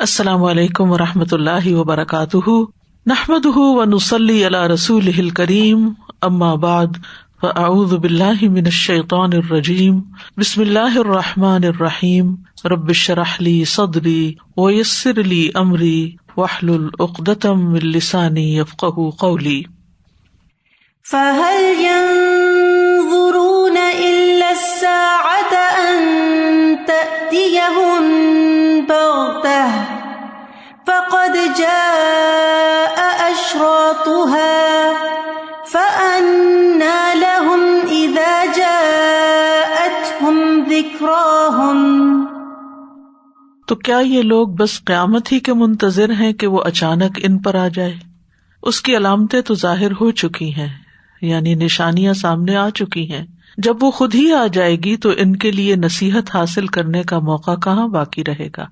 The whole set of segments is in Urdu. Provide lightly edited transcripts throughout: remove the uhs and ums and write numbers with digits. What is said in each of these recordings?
السلام علیکم ورحمۃ اللہ وبرکاتہ، نحمدہ ونصلی علی رسولہ الکریم، اما بعد فاعوذ باللہ من الشیطان الرجیم، بسم اللہ الرحمن الرحیم، رب اشرح لی صدری ویسر لی امری واحلل عقدۃ من لسانی یفقہوا قولی۔ فَهَلْ يَنظُرُونَ إِلَّا السَّاعَةَ أَن تَأْتِيَهُم بَغْتَةً فَقَدْ جَاءَ أَشْرَاطُهَا فَأَنَّىٰ لَهُمْ إِذَا جَاءَتْهُمْ ذِكْرَاهُمْ۔ تو کیا یہ لوگ بس قیامت ہی کے منتظر ہیں کہ وہ اچانک ان پر آ جائے؟ اس کی علامتیں تو ظاہر ہو چکی ہیں، یعنی نشانیاں سامنے آ چکی ہیں۔ جب وہ خود ہی آ جائے گی تو ان کے لیے نصیحت حاصل کرنے کا موقع کہاں باقی رہے گا،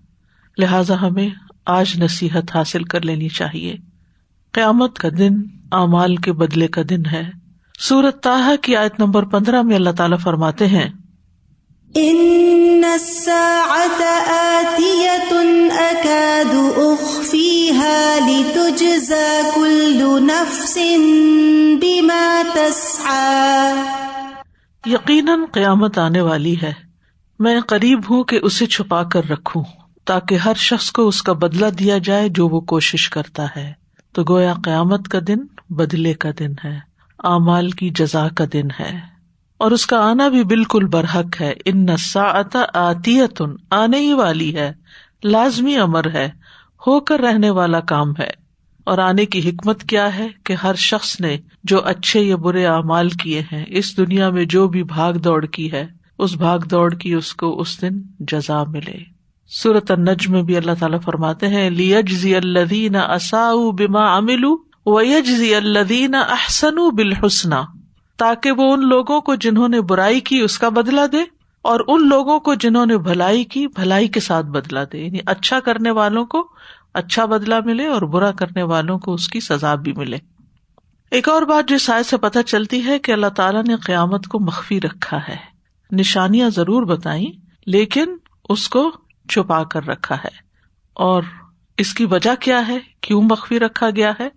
لہٰذا ہمیں آج نصیحت حاصل کر لینی چاہیے۔ قیامت کا دن اعمال کے بدلے کا دن ہے۔ سورۃ طٰہٰ کی آیت نمبر 15 میں اللہ تعالیٰ فرماتے ہیں، ان الساعة آتية أكاد أخفيها لتجزى كل نفس بما تسعى۔ یقیناً قیامت آنے والی ہے، میں قریب ہوں کہ اسے چھپا کر رکھوں تاکہ ہر شخص کو اس کا بدلہ دیا جائے جو وہ کوشش کرتا ہے۔ تو گویا قیامت کا دن بدلے کا دن ہے، اعمال کی جزا کا دن ہے، اور اس کا آنا بھی بالکل برحق ہے۔ ان الساعة آتیۃ، آنے ہی والی ہے، لازمی امر ہے، ہو کر رہنے والا کام ہے۔ اور آنے کی حکمت کیا ہے کہ ہر شخص نے جو اچھے یا برے اعمال کیے ہیں، اس دنیا میں جو بھی بھاگ دوڑ کی ہے، اس بھاگ دوڑ کی اس کو اس دن جزا ملے۔ سورۃ النجم میں بھی اللہ تعالیٰ فرماتے ہیں، لیجزی الذین اساءوا بما عملوا ویجزی الذین احسنوا بالحسنی، تاکہ وہ ان لوگوں کو جنہوں نے برائی کی اس کا بدلہ دے، اور ان لوگوں کو جنہوں نے بھلائی کی بھلائی کے ساتھ بدلہ دے، یعنی اچھا کرنے والوں کو اچھا بدلہ ملے اور برا کرنے والوں کو اس کی سزا بھی ملے۔ ایک اور بات جو اس آیت سے پتہ چلتی ہے کہ اللہ تعالیٰ نے قیامت کو مخفی رکھا ہے، نشانیاں ضرور بتائیں لیکن اس کو چھپا کر رکھا ہے۔ اور اس کی وجہ کیا ہے، کیوں مخفی رکھا گیا ہے؟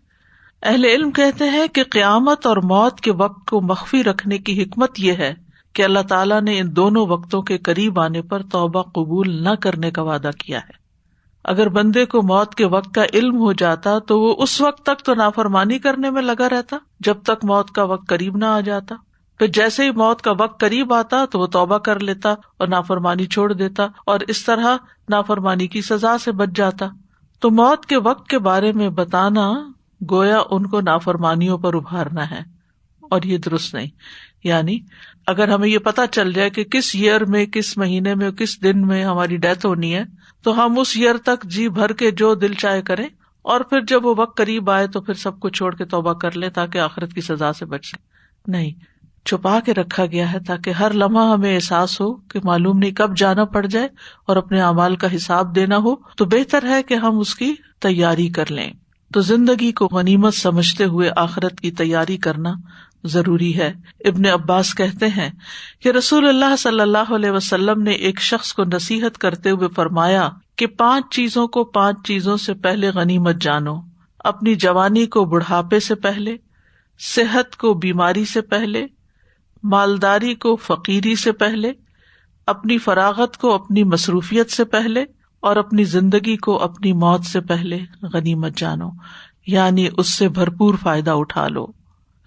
اہل علم کہتے ہیں کہ قیامت اور موت کے وقت کو مخفی رکھنے کی حکمت یہ ہے کہ اللہ تعالیٰ نے ان دونوں وقتوں کے قریب آنے پر توبہ قبول نہ کرنے کا وعدہ کیا ہے۔ اگر بندے کو موت کے وقت کا علم ہو جاتا تو وہ اس وقت تک تو نافرمانی کرنے میں لگا رہتا جب تک موت کا وقت قریب نہ آ جاتا، پھر جیسے ہی موت کا وقت قریب آتا تو وہ توبہ کر لیتا اور نافرمانی چھوڑ دیتا، اور اس طرح نافرمانی کی سزا سے بچ جاتا۔ تو موت کے وقت کے بارے میں بتانا گویا ان کو نافرمانیوں پر ابھارنا ہے، اور یہ درست نہیں۔ یعنی اگر ہمیں یہ پتہ چل جائے کہ کس ایئر میں، کس مہینے میں، کس دن میں ہماری ڈیتھ ہونی ہے، تو ہم اس ایئر تک جی بھر کے جو دل چاہے کریں، اور پھر جب وہ وقت قریب آئے تو پھر سب کو چھوڑ کے توبہ کر لیں تاکہ آخرت کی سزا سے بچ سکیں۔ نہیں، چھپا کے رکھا گیا ہے تاکہ ہر لمحہ ہمیں احساس ہو کہ معلوم نہیں کب جانا پڑ جائے اور اپنے اعمال کا حساب دینا ہو، تو بہتر ہے کہ ہم اس کی تیاری کر لیں۔ تو زندگی کو غنیمت سمجھتے ہوئے آخرت کی تیاری کرنا ضروری ہے۔ ابن عباس کہتے ہیں کہ رسول اللہ صلی اللہ علیہ وسلم نے ایک شخص کو نصیحت کرتے ہوئے فرمایا کہ 5 چیزوں کو 5 چیزوں سے پہلے غنیمت جانو، اپنی جوانی کو بڑھاپے سے پہلے، صحت کو بیماری سے پہلے، مالداری کو فقیری سے پہلے، اپنی فراغت کو اپنی مصروفیت سے پہلے، اور اپنی زندگی کو اپنی موت سے پہلے غنیمت جانو، یعنی اس سے بھرپور فائدہ اٹھا لو۔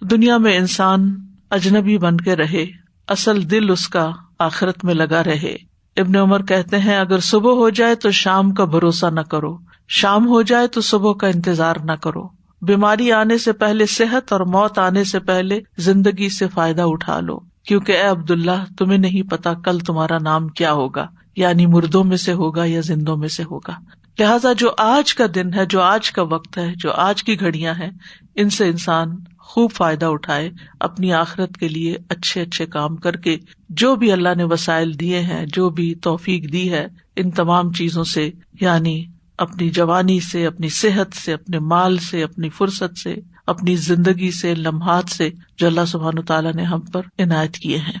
دنیا میں انسان اجنبی بن کے رہے، اصل دل اس کا آخرت میں لگا رہے۔ ابن عمر کہتے ہیں، اگر صبح ہو جائے تو شام کا بھروسہ نہ کرو، شام ہو جائے تو صبح کا انتظار نہ کرو۔ بیماری آنے سے پہلے صحت اور موت آنے سے پہلے زندگی سے فائدہ اٹھا لو، کیونکہ اے عبداللہ تمہیں نہیں پتا کل تمہارا نام کیا ہوگا، یعنی مردوں میں سے ہوگا یا زندوں میں سے ہوگا۔ لہٰذا جو آج کا دن ہے، جو آج کا وقت ہے، جو آج کی گھڑیاں ہیں، ان سے انسان خوب فائدہ اٹھائے، اپنی آخرت کے لیے اچھے اچھے کام کر کے، جو بھی اللہ نے وسائل دیے ہیں، جو بھی توفیق دی ہے، ان تمام چیزوں سے، یعنی اپنی جوانی سے، اپنی صحت سے، اپنے مال سے، اپنی فرصت سے، اپنی زندگی سے، لمحات سے جو اللہ سبحانہ تعالیٰ نے ہم پر عنایت کیے ہیں۔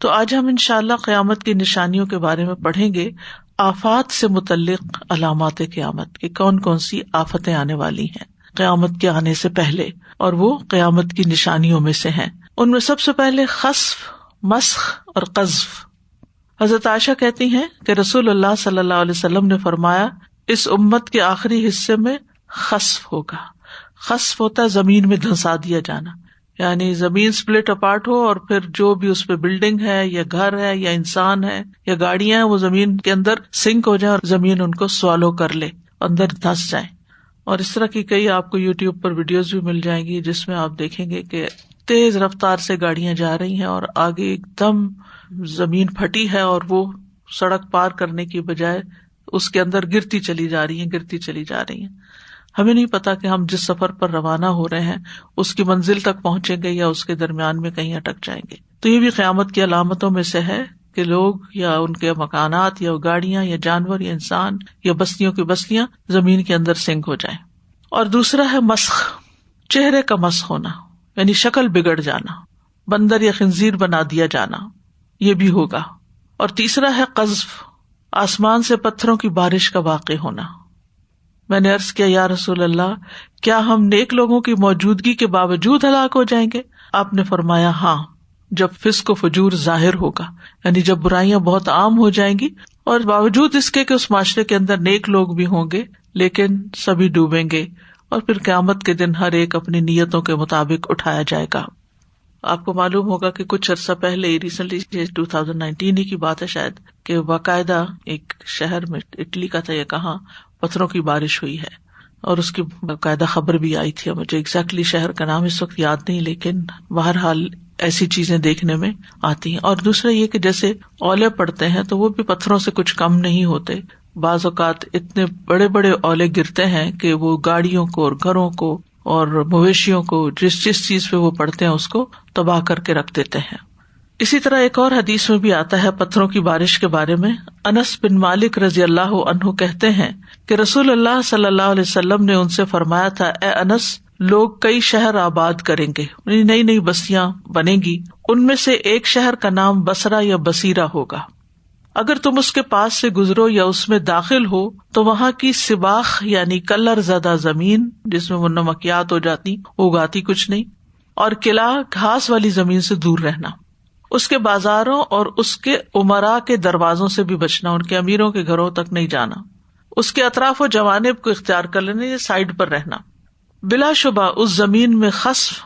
تو آج ہم انشاءاللہ قیامت کی نشانیوں کے بارے میں پڑھیں گے، آفات سے متعلق علامات قیامت کہ کون کون سی آفتیں آنے والی ہیں قیامت کے آنے سے پہلے، اور وہ قیامت کی نشانیوں میں سے ہیں۔ ان میں سب سے پہلے خسف، مسخ اور قذف۔ حضرت عائشہ کہتی ہیں کہ رسول اللہ صلی اللہ علیہ وسلم نے فرمایا، اس امت کے آخری حصے میں خسف ہوگا۔ خسف ہوتا ہے زمین میں دھنسا دیا جانا، یعنی زمین سپلٹ اپارٹ ہو اور پھر جو بھی اس پہ بلڈنگ ہے یا گھر ہے یا انسان ہے یا گاڑیاں ہیں وہ زمین کے اندر سنک ہو جائیں اور زمین ان کو سوالو کر لے، اندر دھنس جائیں۔ اور اس طرح کی کئی آپ کو یوٹیوب پر ویڈیوز بھی مل جائیں گی جس میں آپ دیکھیں گے کہ تیز رفتار سے گاڑیاں جا رہی ہیں اور آگے ایک دم زمین پھٹی ہے اور وہ سڑک پار کرنے کی بجائے اس کے اندر گرتی چلی جا رہی ہیں۔ ہمیں نہیں پتا کہ ہم جس سفر پر روانہ ہو رہے ہیں اس کی منزل تک پہنچیں گے یا اس کے درمیان میں کہیں اٹک جائیں گے۔ تو یہ بھی قیامت کی علامتوں میں سے ہے کہ لوگ یا ان کے مکانات یا گاڑیاں یا جانور یا انسان یا بستیوں کی بستیاں زمین کے اندر سنک ہو جائیں۔ اور دوسرا ہے مسخ، چہرے کا مسخ ہونا، یعنی شکل بگڑ جانا، بندر یا خنزیر بنا دیا جانا، یہ بھی ہوگا۔ اور تیسرا ہے قذف، آسمان سے پتھروں کی بارش کا واقع ہونا۔ میں نے عرض کیا یا رسول اللہ، کیا ہم نیک لوگوں کی موجودگی کے باوجود ہلاک ہو جائیں گے؟ آپ نے فرمایا ہاں، جب فسق و فجور ظاہر ہوگا، یعنی جب برائیاں بہت عام ہو جائیں گی اور باوجود اس کے کہ اس معاشرے کے اندر نیک لوگ بھی ہوں گے لیکن سبھی ڈوبیں گے، اور پھر قیامت کے دن ہر ایک اپنی نیتوں کے مطابق اٹھایا جائے گا۔ آپ کو معلوم ہوگا کہ کچھ عرصہ پہلے ریسنٹلی 2019 ہی کی بات ہے شاید، کہ باقاعدہ ایک شہر میں، اٹلی کا تھا یا کہاں، پتھروں کی بارش ہوئی ہے اور اس کی باقاعدہ خبر بھی آئی تھی۔ مجھے ایگزیکٹلی شہر کا نام اس وقت یاد نہیں، لیکن بہرحال ایسی چیزیں دیکھنے میں آتی ہیں۔ اور دوسرا یہ کہ جیسے اولے پڑتے ہیں تو وہ بھی پتھروں سے کچھ کم نہیں ہوتے، بعض اوقات اتنے بڑے بڑے اولے گرتے ہیں کہ وہ گاڑیوں کو اور گھروں کو اور مویشیوں کو جس چیز پہ وہ پڑتے ہیں اس کو تباہ کر کے رکھ دیتے ہیں۔ اسی طرح ایک اور حدیث میں بھی آتا ہے پتھروں کی بارش کے بارے میں۔ انس بن مالک رضی اللہ عنہ کہتے ہیں کہ رسول اللہ صلی اللہ علیہ وسلم نے ان سے فرمایا تھا، اے انس، لوگ کئی شہر آباد کریں گے، نئی نئی بستیاں بنے گی، ان میں سے ایک شہر کا نام بصرہ یا بصیرہ ہوگا۔ اگر تم اس کے پاس سے گزرو یا اس میں داخل ہو تو وہاں کی سباخ یعنی کلر زدہ زمین جس میں وہ نمکیات ہو جاتی، اگاتی کچھ نہیں، اور قلعہ گھاس والی زمین سے دور رہنا، اس کے بازاروں اور اس کے امراء کے دروازوں سے بھی بچنا، ان کے امیروں کے گھروں تک نہیں جانا، اس کے اطراف و جوانب کو اختیار کر لینا، یہ سائڈ پر رہنا۔ بلا شبہ اس زمین میں خسف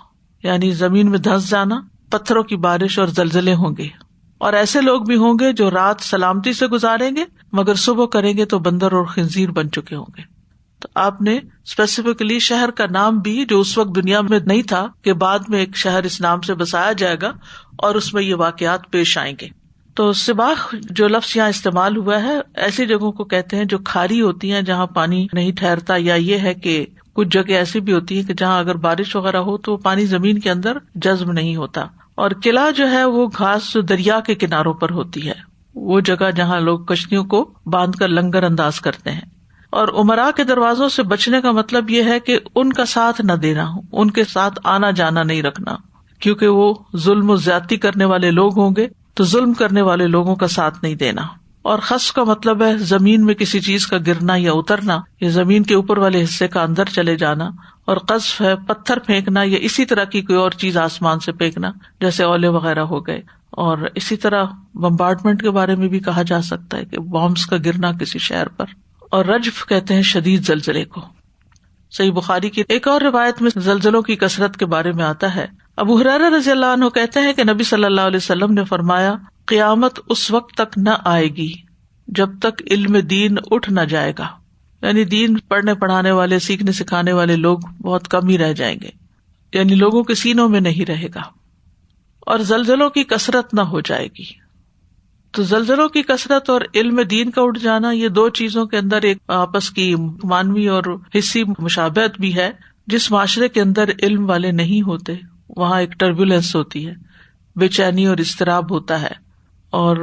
یعنی زمین میں دھنس جانا، پتھروں کی بارش اور زلزلے ہوں گے، اور ایسے لوگ بھی ہوں گے جو رات سلامتی سے گزاریں گے مگر صبح کریں گے تو بندر اور خنزیر بن چکے ہوں گے۔ تو آپ نے اسپیسیفکلی شہر کا نام بھی جو اس وقت دنیا میں نہیں تھا کہ بعد میں ایک شہر اس نام سے بسایا جائے گا اور اس میں یہ واقعات پیش آئیں گے۔ تو سباخ جو لفظ یہاں استعمال ہوا ہے ایسی جگہوں کو کہتے ہیں جو کھاری ہوتی ہیں جہاں پانی نہیں ٹھہرتا، یا یہ ہے کہ کچھ جگہ ایسی بھی ہوتی ہے کہ جہاں اگر بارش وغیرہ ہو تو پانی زمین کے اندر جذب نہیں ہوتا۔ اور قلعہ جو ہے وہ گھاس جو دریا کے کناروں پر ہوتی ہے، وہ جگہ جہاں لوگ کشتیوں کو باندھ کر لنگر انداز کرتے ہیں۔ اور امراء کے دروازوں سے بچنے کا مطلب یہ ہے کہ ان کا ساتھ نہ دینا، ان کے ساتھ آنا جانا نہیں رکھنا، کیونکہ وہ ظلم و زیادتی کرنے والے لوگ ہوں گے، تو ظلم کرنے والے لوگوں کا ساتھ نہیں دینا۔ اور خسف کا مطلب ہے زمین میں کسی چیز کا گرنا یا اترنا، یا زمین کے اوپر والے حصے کا اندر چلے جانا۔ اور قذف ہے پتھر پھینکنا یا اسی طرح کی کوئی اور چیز آسمان سے پھینکنا، جیسے اولے وغیرہ ہو گئے۔ اور اسی طرح بمبارڈمنٹ کے بارے میں بھی کہا جا سکتا ہے کہ بامبس کا گرنا کسی شہر پر۔ اور رجف کہتے ہیں شدید زلزلے کو۔ صحیح بخاری کی ایک اور روایت میں زلزلوں کی کثرت کے بارے میں آتا ہے۔ ابو ہریرہ رضی اللہ عنہ کہتے ہیں کہ نبی صلی اللہ علیہ وسلم نے فرمایا، قیامت اس وقت تک نہ آئے گی جب تک علم دین اٹھ نہ جائے گا، یعنی دین پڑھنے پڑھانے والے، سیکھنے سکھانے والے لوگ بہت کم ہی رہ جائیں گے، یعنی لوگوں کے سینوں میں نہیں رہے گا۔ اور زلزلوں کی کثرت نہ ہو جائے گی۔ تو زلزلوں کی کثرت اور علم دین کا اٹھ جانا، یہ دو چیزوں کے اندر ایک آپس کی معنوی اور حسی مشابہت بھی ہے۔ جس معاشرے کے اندر علم والے نہیں ہوتے وہاں ایک ٹربیولنس ہوتی ہے، بے چینی اور اضطراب ہوتا ہے، اور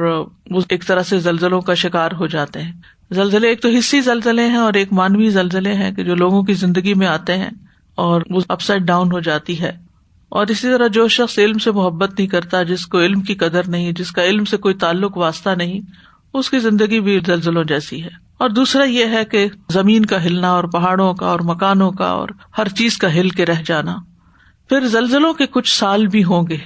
وہ ایک طرح سے زلزلوں کا شکار ہو جاتے ہیں۔ زلزلے ایک تو حسی زلزلے ہیں اور ایک معنوی زلزلے ہیں کہ جو لوگوں کی زندگی میں آتے ہیں اور وہ اپ سائڈ ڈاؤن ہو جاتی ہے۔ اور اسی طرح جو شخص علم سے محبت نہیں کرتا، جس کو علم کی قدر نہیں، جس کا علم سے کوئی تعلق واسطہ نہیں، اس کی زندگی بھی زلزلوں جیسی ہے. اور دوسرا یہ ہے کہ زمین کا ہلنا اور پہاڑوں کا اور مکانوں کا اور ہر چیز کا ہل کے رہ جانا. پھر زلزلوں کے کچھ سال بھی ہوں گے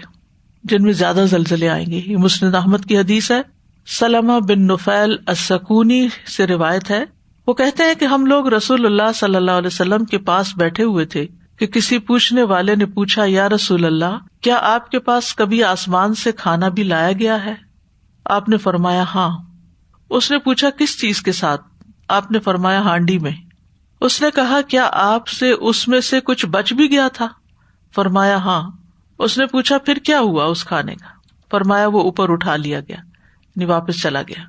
جن میں زیادہ زلزلے آئیں گے. یہ مسند احمد کی حدیث ہے. سلمہ بن نفیل السکونی سے روایت ہے. وہ کہتے ہیں کہ ہم لوگ رسول اللہ صلی اللہ علیہ وسلم کے پاس بیٹھے ہوئے تھے کہ کسی پوچھنے والے نے پوچھا، یا رسول اللہ، کیا آپ کے پاس کبھی آسمان سے کھانا بھی لایا گیا ہے؟ آپ نے فرمایا ہاں. اس نے پوچھا کس چیز کے ساتھ؟ آپ نے فرمایا ہانڈی میں. اس نے کہا کیا آپ سے اس میں سے کچھ بچ بھی گیا تھا؟ فرمایا ہاں. اس نے پوچھا پھر کیا ہوا اس کھانے کا؟ فرمایا وہ اوپر اٹھا لیا گیا، یعنی واپس چلا گیا،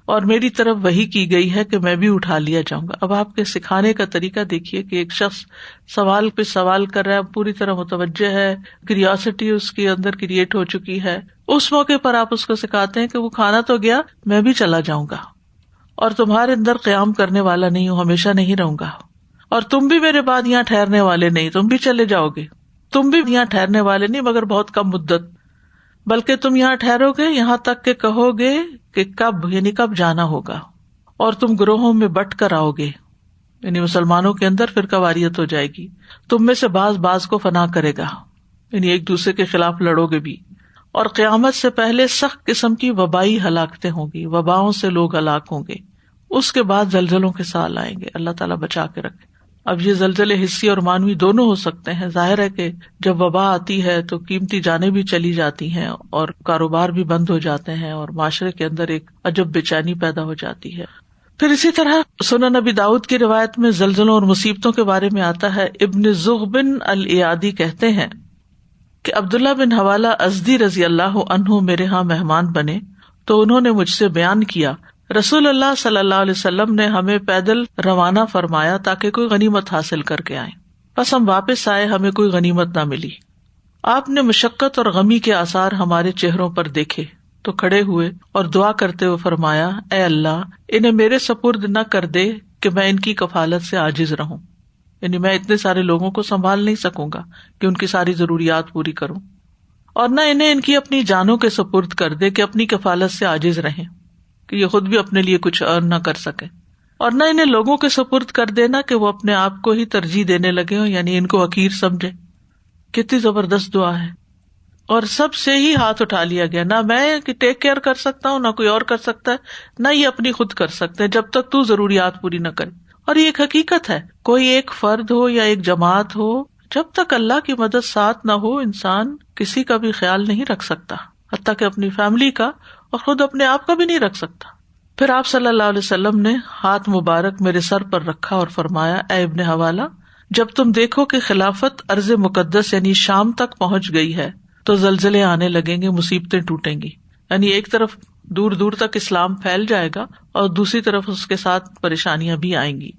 اور میری طرف وحی کی گئی ہے کہ میں بھی اٹھا لیا جاؤں گا. اب آپ کے سکھانے کا طریقہ دیکھیے کہ ایک شخص سوال پہ سوال کر رہا ہے، پوری طرح متوجہ ہے، کیوریوسٹی اس کے اندر کریٹ ہو چکی ہے. اس موقع پر آپ اس کو سکھاتے ہیں کہ وہ کھانا تو گیا، میں بھی چلا جاؤں گا، اور تمہارے اندر قیام کرنے والا نہیں ہوں، ہمیشہ نہیں رہوں گا، اور تم بھی میرے بعد یہاں ٹھہرنے والے نہیں، تم بھی چلے جاؤ گے. تم بھی یہاں ٹھہرنے والے نہیں مگر بہت کم مدت، بلکہ تم یہاں ٹھہرو گے یہاں تک کہ کہو گے کہ کب، یعنی کب جانا ہوگا. اور تم گروہوں میں بٹ کر آؤ گے، یعنی مسلمانوں کے اندر فرقہ واریت ہو جائے گی. تم میں سے بعض کو فنا کرے گا، یعنی ایک دوسرے کے خلاف لڑو گے بھی. اور قیامت سے پہلے سخت قسم کی وبائی ہلاکتیں ہوں گی، وباؤں سے لوگ ہلاک ہوں گے. اس کے بعد زلزلوں کے سال آئیں گے، اللہ تعالیٰ بچا کے رکھے. اب یہ زلزلے حسی اور مانوی دونوں ہو سکتے ہیں. ظاہر ہے کہ جب وبا آتی ہے تو قیمتی جانیں بھی چلی جاتی ہیں اور کاروبار بھی بند ہو جاتے ہیں اور معاشرے کے اندر ایک عجب بے چینی پیدا ہو جاتی ہے. پھر اسی طرح سنن نبی داؤد کی روایت میں زلزلوں اور مصیبتوں کے بارے میں آتا ہے. ابن زغبن الایادی کہتے ہیں کہ عبداللہ بن حوالہ ازدی رضی اللہ عنہ میرے ہاں مہمان بنے تو انہوں نے مجھ سے بیان کیا، رسول اللہ صلی اللہ علیہ وسلم نے ہمیں پیدل روانہ فرمایا تاکہ کوئی غنیمت حاصل کر کے آئیں. بس ہم واپس آئے، ہمیں کوئی غنیمت نہ ملی. آپ نے مشقت اور غمی کے آثار ہمارے چہروں پر دیکھے تو کھڑے ہوئے اور دعا کرتے ہوئے فرمایا، اے اللہ، انہیں میرے سپرد نہ کر دے کہ میں ان کی کفالت سے عاجز رہوں، یعنی میں اتنے سارے لوگوں کو سنبھال نہیں سکوں گا کہ ان کی ساری ضروریات پوری کروں. اور نہ انہیں ان کی اپنی جانوں کے سپرد کر دے کہ اپنی کفالت سے عاجز رہیں، کہ یہ خود بھی اپنے لیے کچھ ارن نہ کر سکے. اور نہ انہیں لوگوں کے سپرد کر دینا کہ وہ اپنے آپ کو ہی ترجیح دینے لگے ہوں، یعنی ان کو حقیر سمجھے. کتنی زبردست دعا ہے. اور سب سے ہی ہاتھ اٹھا لیا گیا، نہ میں کہ ٹیک کیئر کر سکتا ہوں، نہ کوئی اور کر سکتا ہے، نہ یہ اپنی خود کر سکتے ہیں جب تک تو ضروریات پوری نہ کرے. اور یہ ایک حقیقت ہے، کوئی ایک فرد ہو یا ایک جماعت ہو، جب تک اللہ کی مدد ساتھ نہ ہو انسان کسی کا بھی خیال نہیں رکھ سکتا، حتیٰ کہ اپنی فیملی کا، اور خود اپنے آپ کا بھی نہیں رکھ سکتا. پھر آپ صلی اللہ علیہ وسلم نے ہاتھ مبارک میرے سر پر رکھا اور فرمایا، اے ابن حوالہ، جب تم دیکھو کہ خلافت ارض مقدس یعنی شام تک پہنچ گئی ہے تو زلزلے آنے لگیں گے، مصیبتیں ٹوٹیں گی. یعنی ایک طرف دور دور تک اسلام پھیل جائے گا اور دوسری طرف اس کے ساتھ پریشانیاں بھی آئیں گی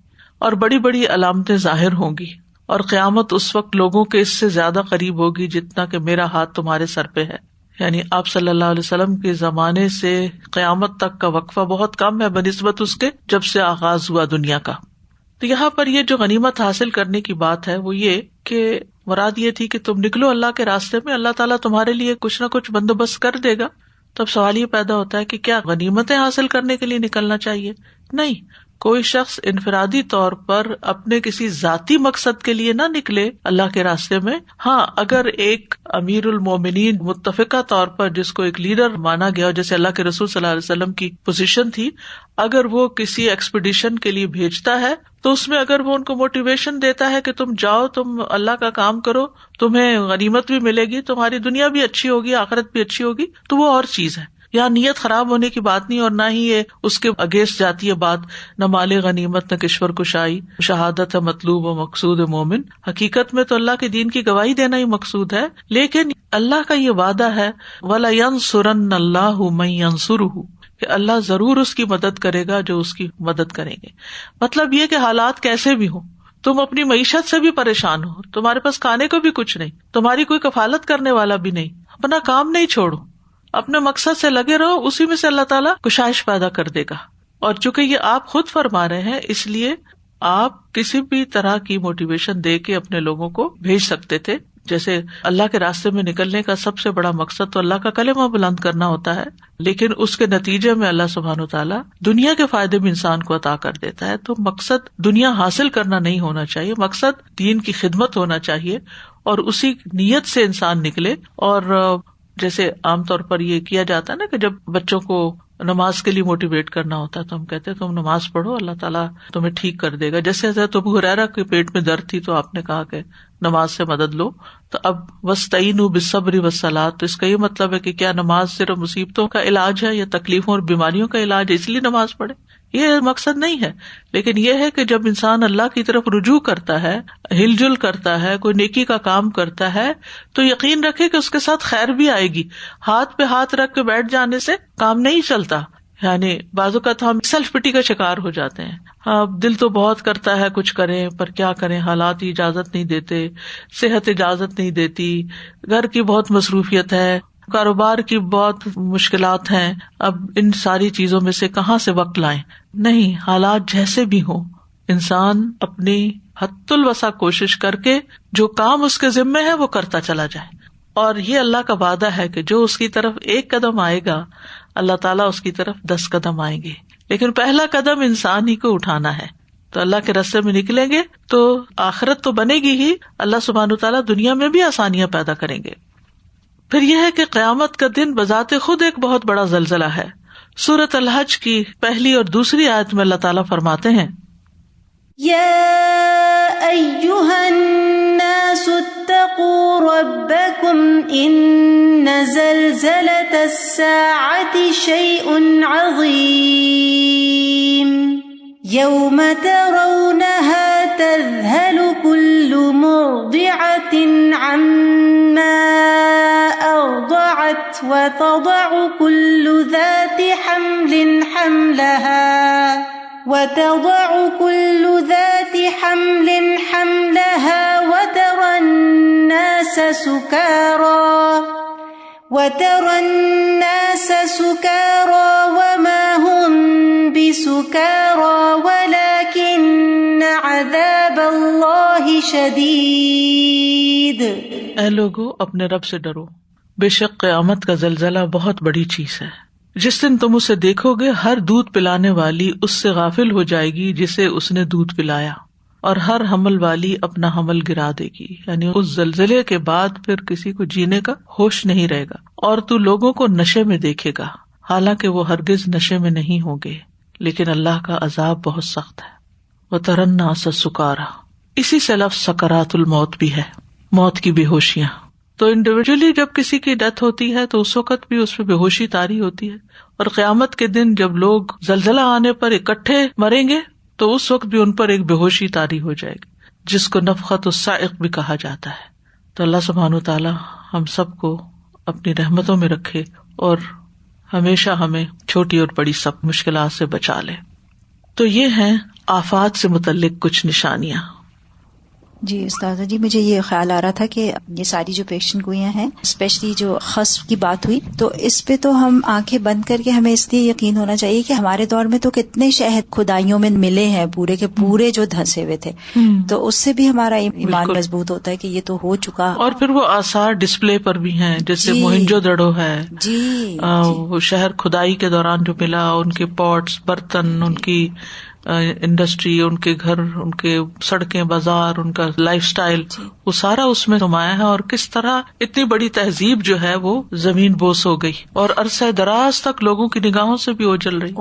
اور بڑی بڑی علامتیں ظاہر ہوں گی. اور قیامت اس وقت لوگوں کے اس سے زیادہ قریب ہوگی جتنا کہ میرا ہاتھ تمہارے سر پہ ہے. یعنی آپ صلی اللہ علیہ وسلم کے زمانے سے قیامت تک کا وقفہ بہت کم ہے بنسبت اس کے جب سے آغاز ہوا دنیا کا. تو یہاں پر یہ جو غنیمت حاصل کرنے کی بات ہے وہ یہ کہ مراد یہ تھی کہ تم نکلو اللہ کے راستے میں، اللہ تعالیٰ تمہارے لیے کچھ نہ کچھ بندوبست کر دے گا. تب سوال یہ پیدا ہوتا ہے کہ کیا غنیمتیں حاصل کرنے کے لیے نکلنا چاہیے؟ نہیں، کوئی شخص انفرادی طور پر اپنے کسی ذاتی مقصد کے لیے نہ نکلے اللہ کے راستے میں. ہاں، اگر ایک امیر المومنین متفقہ طور پر جس کو ایک لیڈر مانا گیا، جیسے اللہ کے رسول صلی اللہ علیہ وسلم کی پوزیشن تھی، اگر وہ کسی ایکسپیڈیشن کے لیے بھیجتا ہے تو اس میں اگر وہ ان کو موٹیویشن دیتا ہے کہ تم جاؤ، تم اللہ کا کام کرو، تمہیں غنیمت بھی ملے گی، تمہاری دنیا بھی اچھی ہوگی، آخرت بھی اچھی ہوگی، تو وہ اور چیز ہے. یہاں نیت خراب ہونے کی بات نہیں، اور نہ ہی یہ اس کے اگینسٹ جاتی ہے بات، نہ مال غنیمت نہ کشور کشائی، شہادت ہے مطلوب و مقصود مومن. حقیقت میں تو اللہ کے دین کی گواہی دینا ہی مقصود ہے، لیکن اللہ کا یہ وعدہ ہے وَلَيَنْصُرَنَّ اللَّهُ مَن يَنْصُرُهُ، کہ اللہ ضرور اس کی مدد کرے گا جو اس کی مدد کریں گے. مطلب یہ کہ حالات کیسے بھی ہوں، تم اپنی معیشت سے بھی پریشان ہو، تمہارے پاس کھانے کو بھی کچھ نہیں، تمہاری کوئی کفالت کرنے والا بھی نہیں، اپنا کام نہیں چھوڑو، اپنے مقصد سے لگے رہو، اسی میں سے اللہ تعالیٰ کشائش پیدا کر دے گا. اور چونکہ یہ آپ خود فرما رہے ہیں، اس لیے آپ کسی بھی طرح کی موٹیویشن دے کے اپنے لوگوں کو بھیج سکتے تھے. جیسے اللہ کے راستے میں نکلنے کا سب سے بڑا مقصد تو اللہ کا کلمہ بلند کرنا ہوتا ہے، لیکن اس کے نتیجے میں اللہ سبحانہ وتعالیٰ دنیا کے فائدے بھی انسان کو عطا کر دیتا ہے. تو مقصد دنیا حاصل کرنا نہیں ہونا چاہیے، مقصد دین کی خدمت ہونا چاہیے، اور اسی نیت سے انسان نکلے. اور جیسے عام طور پر یہ کیا جاتا ہے نا کہ جب بچوں کو نماز کے لیے موٹیویٹ کرنا ہوتا ہے تو ہم کہتے ہیں تم نماز پڑھو، اللہ تعالیٰ تمہیں ٹھیک کر دے گا. جیسے حضرت ابو ہریرہ کے پیٹ میں درد تھی تو آپ نے کہا کہ نماز سے مدد لو. تو اب وَاسْتَعِینُوا بِالصَّبْرِ وَالصَّلَاةِ، تو اس کا یہ مطلب ہے کہ کیا نماز صرف مصیبتوں کا علاج ہے یا تکلیفوں اور بیماریوں کا علاج ہے اس لیے نماز پڑھے؟ یہ مقصد نہیں ہے. لیکن یہ ہے کہ جب انسان اللہ کی طرف رجوع کرتا ہے، ہل جل کرتا ہے، کوئی نیکی کا کام کرتا ہے، تو یقین رکھے کہ اس کے ساتھ خیر بھی آئے گی. ہاتھ پہ ہاتھ رکھ کے بیٹھ جانے سے کام نہیں چلتا. یعنی بعض اوقات ہم سیلف پٹی کا شکار ہو جاتے ہیں. دل تو بہت کرتا ہے کچھ کریں، پر کیا کریں، حالات اجازت نہیں دیتے، صحت اجازت نہیں دیتی، گھر کی بہت مصروفیت ہے، کاروبار کی بہت مشکلات ہیں، اب ان ساری چیزوں میں سے کہاں سے وقت لائیں؟ نہیں، حالات جیسے بھی ہوں انسان اپنی حد الوسع کوشش کر کے جو کام اس کے ذمے ہے وہ کرتا چلا جائے. اور یہ اللہ کا وعدہ ہے کہ جو اس کی طرف ایک قدم آئے گا اللہ تعالیٰ اس کی طرف 10 قدم آئیں گے. لیکن پہلا قدم انسان ہی کو اٹھانا ہے. تو اللہ کے راستے میں نکلیں گے تو آخرت تو بنے گی ہی، اللہ سبحانہ وتعالیٰ دنیا میں بھی آسانیاں پیدا کریں گے. پھر یہ ہے کہ قیامت کا دن بذات خود ایک بہت بڑا زلزلہ ہے. سورۃ الحج کی پہلی اور دوسری آیت میں اللہ تعالیٰ فرماتے ہیں، یا ایھا الناس اتقوا ربکم ان زلزلۃ الساعۃ شیء عظیم یوم ترونها تذہل کل مرضعۃ عما أرضعت وتضع كل ذات حمل حملها وترى الناس سكارى وما هم بسكارى ولكن عذاب الله شديد. اے لوگو اپنے رب سے ڈرو، بے شک قیامت کا زلزلہ بہت بڑی چیز ہے. جس دن تم اسے دیکھو گے ہر دودھ پلانے والی اس سے غافل ہو جائے گی جسے اس نے دودھ پلایا، اور ہر حمل والی اپنا حمل گرا دے گی. یعنی اس زلزلے کے بعد پھر کسی کو جینے کا ہوش نہیں رہے گا. اور تو لوگوں کو نشے میں دیکھے گا، حالانکہ وہ ہرگز نشے میں نہیں ہوں گے، لیکن اللہ کا عذاب بہت سخت ہے. وَتَرَى النَّاسَ سُكَارَى، اسی سے لفظ سکرات الموت بھی ہے، موت کی بے ہوشیاں. تو انڈیویجولی جب کسی کی ڈیتھ ہوتی ہے تو اس وقت بھی اس پہ بے ہوشی طاری ہوتی ہے، اور قیامت کے دن جب لوگ زلزلہ آنے پر اکٹھے مریں گے تو اس وقت بھی ان پر ایک بے ہوشی طاری ہو جائے گی، جس کو نفخۃ الصاعق بھی کہا جاتا ہے. تو اللہ سبحانہ وتعالیٰ ہم سب کو اپنی رحمتوں میں رکھے اور ہمیشہ ہمیں چھوٹی اور بڑی سب مشکلات سے بچا لے. تو یہ ہیں آفات سے متعلق کچھ نشانیاں. جی استاذہ جی، مجھے یہ خیال آ رہا تھا کہ یہ ساری جو پیشن گوئیاں ہیں، اسپیشلی جو خسف کی بات ہوئی، تو اس پہ تو ہم آنکھیں بند کر کے ہمیں اس لیے یقین ہونا چاہیے کہ ہمارے دور میں تو کتنے شہد خدائیوں میں ملے ہیں پورے کے پورے جو دھنسے ہوئے تھے، تو اس سے بھی ہمارا ایمان مضبوط ہوتا ہے کہ یہ تو ہو چکا. اور پھر وہ آثار ڈسپلے پر بھی ہیں، جیسے موہنجو دڑو ہے، وہ شہر کھدائی کے دوران جو ملا، ان کے پاٹس، برتن، ان کی انڈسٹری، ان کے گھر، ان کے سڑکیں، بازار، ان کا لائف سٹائل، وہ سارا اس میں نمایاں ہے. اور کس طرح اتنی بڑی تہذیب جو ہے وہ زمین بوس ہو گئی اور عرصہ دراز تک لوگوں کی نگاہوں سے بھی اوجھل رہی.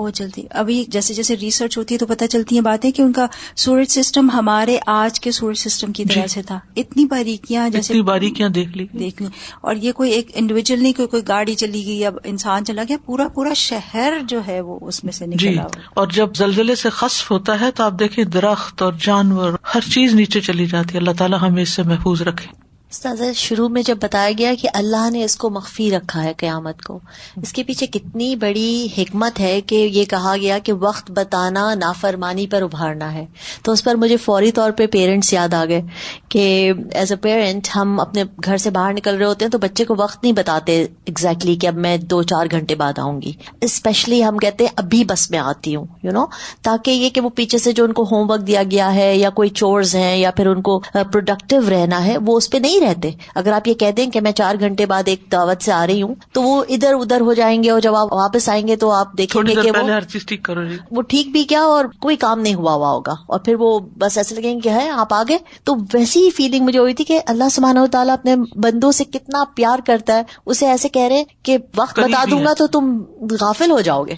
ابھی جیسے جیسے ریسرچ ہوتی ہے تو پتہ چلتی ہیں باتیں کہ ان کا سورج سسٹم ہمارے آج کے سورج سسٹم کی طرح سے تھا. اتنی باریکیاں دیکھ لی. اور یہ کوئی ایک انڈیویجل نہیں، کوئی گاڑی چلی گئی، اب انسان چلا گیا، پورا شہر جو ہے وہ اس میں سے نکلا. اور جب زلزلے سے ہوتا ہے تو آپ دیکھیں درخت اور جانور ہر چیز نیچے چلی جاتی ہے. اللہ تعالیٰ ہمیں اس سے محفوظ رکھے. استاذہ شروع میں جب بتایا گیا کہ اللہ نے اس کو مخفی رکھا ہے قیامت کو، اس کے پیچھے کتنی بڑی حکمت ہے کہ یہ کہا گیا کہ وقت بتانا نافرمانی پر ابھارنا ہے. تو اس پر مجھے فوری طور پہ پیرنٹس یاد آ گئے کہ ایز اے پیرنٹ ہم اپنے گھر سے باہر نکل رہے ہوتے ہیں تو بچے کو وقت نہیں بتاتے ایگزیکٹلی کہ اب میں 2-4 گھنٹے بعد آؤں گی. اسپیشلی ہم کہتے ہیں ابھی بس میں آتی ہوں تاکہ یہ کہ وہ پیچھے سے جو ان کو ہوم ورک دیا گیا ہے یا کوئی چورز ہیں یا پھر ان کو پروڈکٹیو رہنا ہے وہ اس پہ نہیں رہتے. اگر آپ یہ کہہ دیں کہ میں 4 گھنٹے بعد ایک دعوت سے آ رہی ہوں تو وہ ادھر ادھر ہو جائیں گے, اور جب آپ واپس آئیں گے تو آپ دیکھیں گے کہ پہلے ہر چیز ٹھیک کرو جی, وہ ٹھیک بھی کیا اور کوئی کام نہیں ہوا ہوگا, اور پھر وہ بس ایسے لگیں گے کہ ہے آپ آ گئے. تو ویسی ہی فیلنگ مجھے ہوئی تھی کہ اللہ سبحانہ و تعالیٰ اپنے بندوں سے کتنا پیار کرتا ہے, اسے ایسے کہہ رہے کہ وقت بتا دوں گا تو تم غافل ہو جاؤ گے.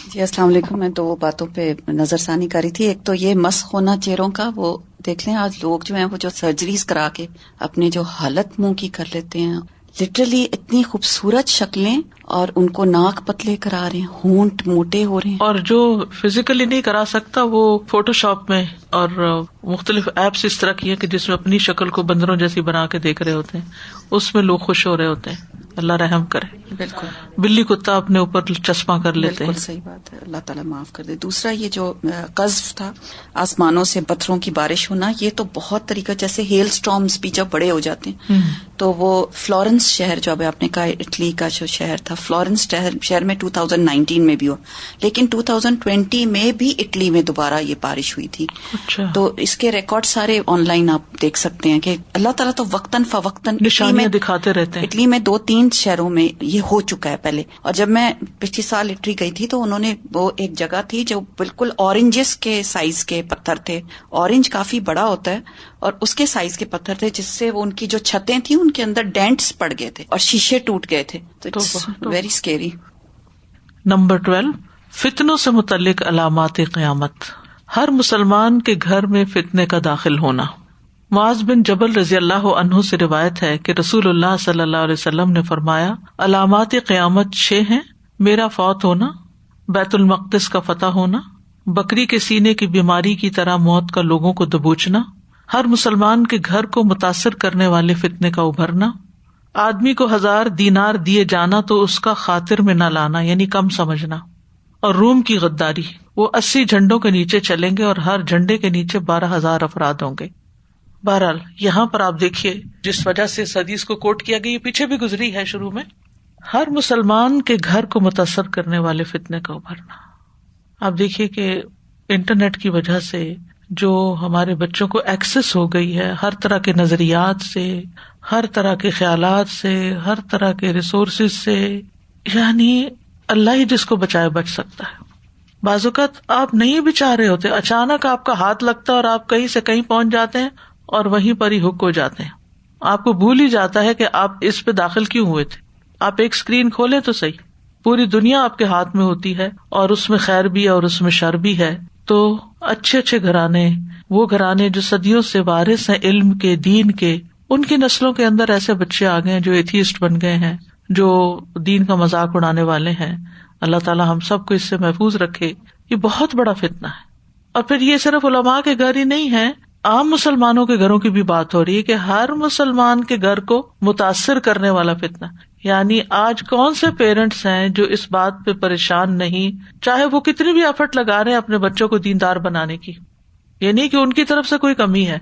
جی السلام علیکم. میں 2 باتوں پہ نظر ثانی کری تھی. ایک تو یہ مسخ ہونا چہروں کا, وہ دیکھ لیں آج لوگ جو ہیں وہ جو سرجریز کرا کے اپنی جو حالت منہ کی کر لیتے ہیں, لٹرلی اتنی خوبصورت شکلیں, اور ان کو ناک پتلے کرا رہے ہیں, ہونٹ موٹے ہو رہے ہیں. اور جو فزیکلی نہیں کرا سکتا وہ فوٹو شاپ میں اور مختلف ایپس اس طرح کی ہیں کہ جس میں اپنی شکل کو بندروں جیسی بنا کے دیکھ رہے ہوتے ہیں, اس میں لوگ خوش ہو رہے ہوتے ہیں. اللہ رحم کرے. بالکل بلی کتا اپنے اوپر چشمہ کر لیتے ہیں. بالکل صحیح بات ہے, اللہ تعالیٰ معاف کر دے. دوسرا یہ جو قذف تھا, آسمانوں سے پتھروں کی بارش ہونا, یہ تو بہت طریقہ, جیسے ہیل سٹارمز بھی جب بڑے ہو جاتے ہیں تو وہ فلورنس شہر جو ابھی آپ نے کہا اٹلی کا جو شہر تھا, فلورنس شہر میں 2019 میں بھی ہوا, لیکن 2020 میں بھی اٹلی میں دوبارہ یہ بارش ہوئی تھی. اچھا. تو اس کے ریکارڈ سارے آن لائن آپ دیکھ سکتے ہیں کہ اللہ تعالیٰ تو وقتاً فوقتاً نشانیاں دکھاتے رہتے ہیں. اٹلی میں 2-3 شہروں میں یہ ہو چکا ہے پہلے. اور جب میں پچھلے سال اٹلی گئی تھی تو انہوں نے, وہ ایک جگہ تھی جو بالکل اورنجز کے سائز کے پتھر تھے, اورنج کافی بڑا ہوتا ہے, اور اس کے سائز کے پتھر تھے, جس سے وہ ان کی جو چھتیں تھیں ان کے اندر ڈینٹس پڑ گئے تھے اور شیشے ٹوٹ گئے تھے. تو ویری اسکیری. نمبر 12, فتنوں سے متعلق علامات قیامت. ہر مسلمان کے گھر میں فتنے کا داخل ہونا. معاذ بن جبل رضی اللہ عنہ سے روایت ہے کہ رسول اللہ صلی اللہ علیہ وسلم نے فرمایا, علامات قیامت 6 ہیں: میرا فوت ہونا, بیت المقدس کا فتح ہونا, بکری کے سینے کی بیماری کی طرح موت کا لوگوں کو دبوچنا, ہر مسلمان کے گھر کو متاثر کرنے والے فتنے کا ابھرنا, آدمی کو 1000 دینار دیے جانا تو اس کا خاطر میں نہ لانا یعنی کم سمجھنا, اور روم کی غداری. وہ 80 جھنڈوں کے نیچے چلیں گے اور ہر جھنڈے کے نیچے 12,000 افراد ہوں گے. بہرحال یہاں پر آپ دیکھیے جس وجہ سے اس حدیث کو کوٹ کیا گیا, یہ پیچھے بھی گزری ہے شروع میں, ہر مسلمان کے گھر کو متاثر کرنے والے فتنے کا ابھرنا. آپ دیکھیے کہ انٹرنیٹ کی وجہ سے جو ہمارے بچوں کو ایکسس ہو گئی ہے, ہر طرح کے نظریات سے, ہر طرح کے خیالات سے, ہر طرح کے ریسورسز سے, یعنی اللہ ہی جس کو بچائے بچ سکتا ہے. بعض اوقات آپ نہیں بھی چاہ رہے ہوتے, اچانک آپ کا ہاتھ لگتا ہے اور آپ کہیں سے کہیں پہنچ جاتے ہیں اور وہیں پر ہی ہک ہو جاتے ہیں. آپ کو بھول ہی جاتا ہے کہ آپ اس پہ داخل کیوں ہوئے تھے. آپ ایک اسکرین کھولے تو صحیح, پوری دنیا آپ کے ہاتھ میں ہوتی ہے اور اس میں خیر بھی ہے اور اس میں شر بھی ہے. تو اچھے اچھے گھرانے, وہ گھرانے جو صدیوں سے وارث ہیں علم کے, دین کے, ان کی نسلوں کے اندر ایسے بچے آ گئے ہیں جو ایتھیسٹ بن گئے ہیں, جو دین کا مذاق اڑانے والے ہیں. اللہ تعالیٰ ہم سب کو اس سے محفوظ رکھے. یہ بہت بڑا فتنہ ہے. اور پھر یہ صرف علماء کے گھر ہی نہیں ہے, عام مسلمانوں کے گھروں کی بھی بات ہو رہی ہے کہ ہر مسلمان کے گھر کو متاثر کرنے والا فتنہ. یعنی آج کون سے پیرنٹس ہیں جو اس بات پہ پریشان نہیں, چاہے وہ کتنی بھی ایفرٹ لگا رہے ہیں اپنے بچوں کو دیندار بنانے کی. یہ نہیں کہ ان کی طرف سے کوئی کمی ہے.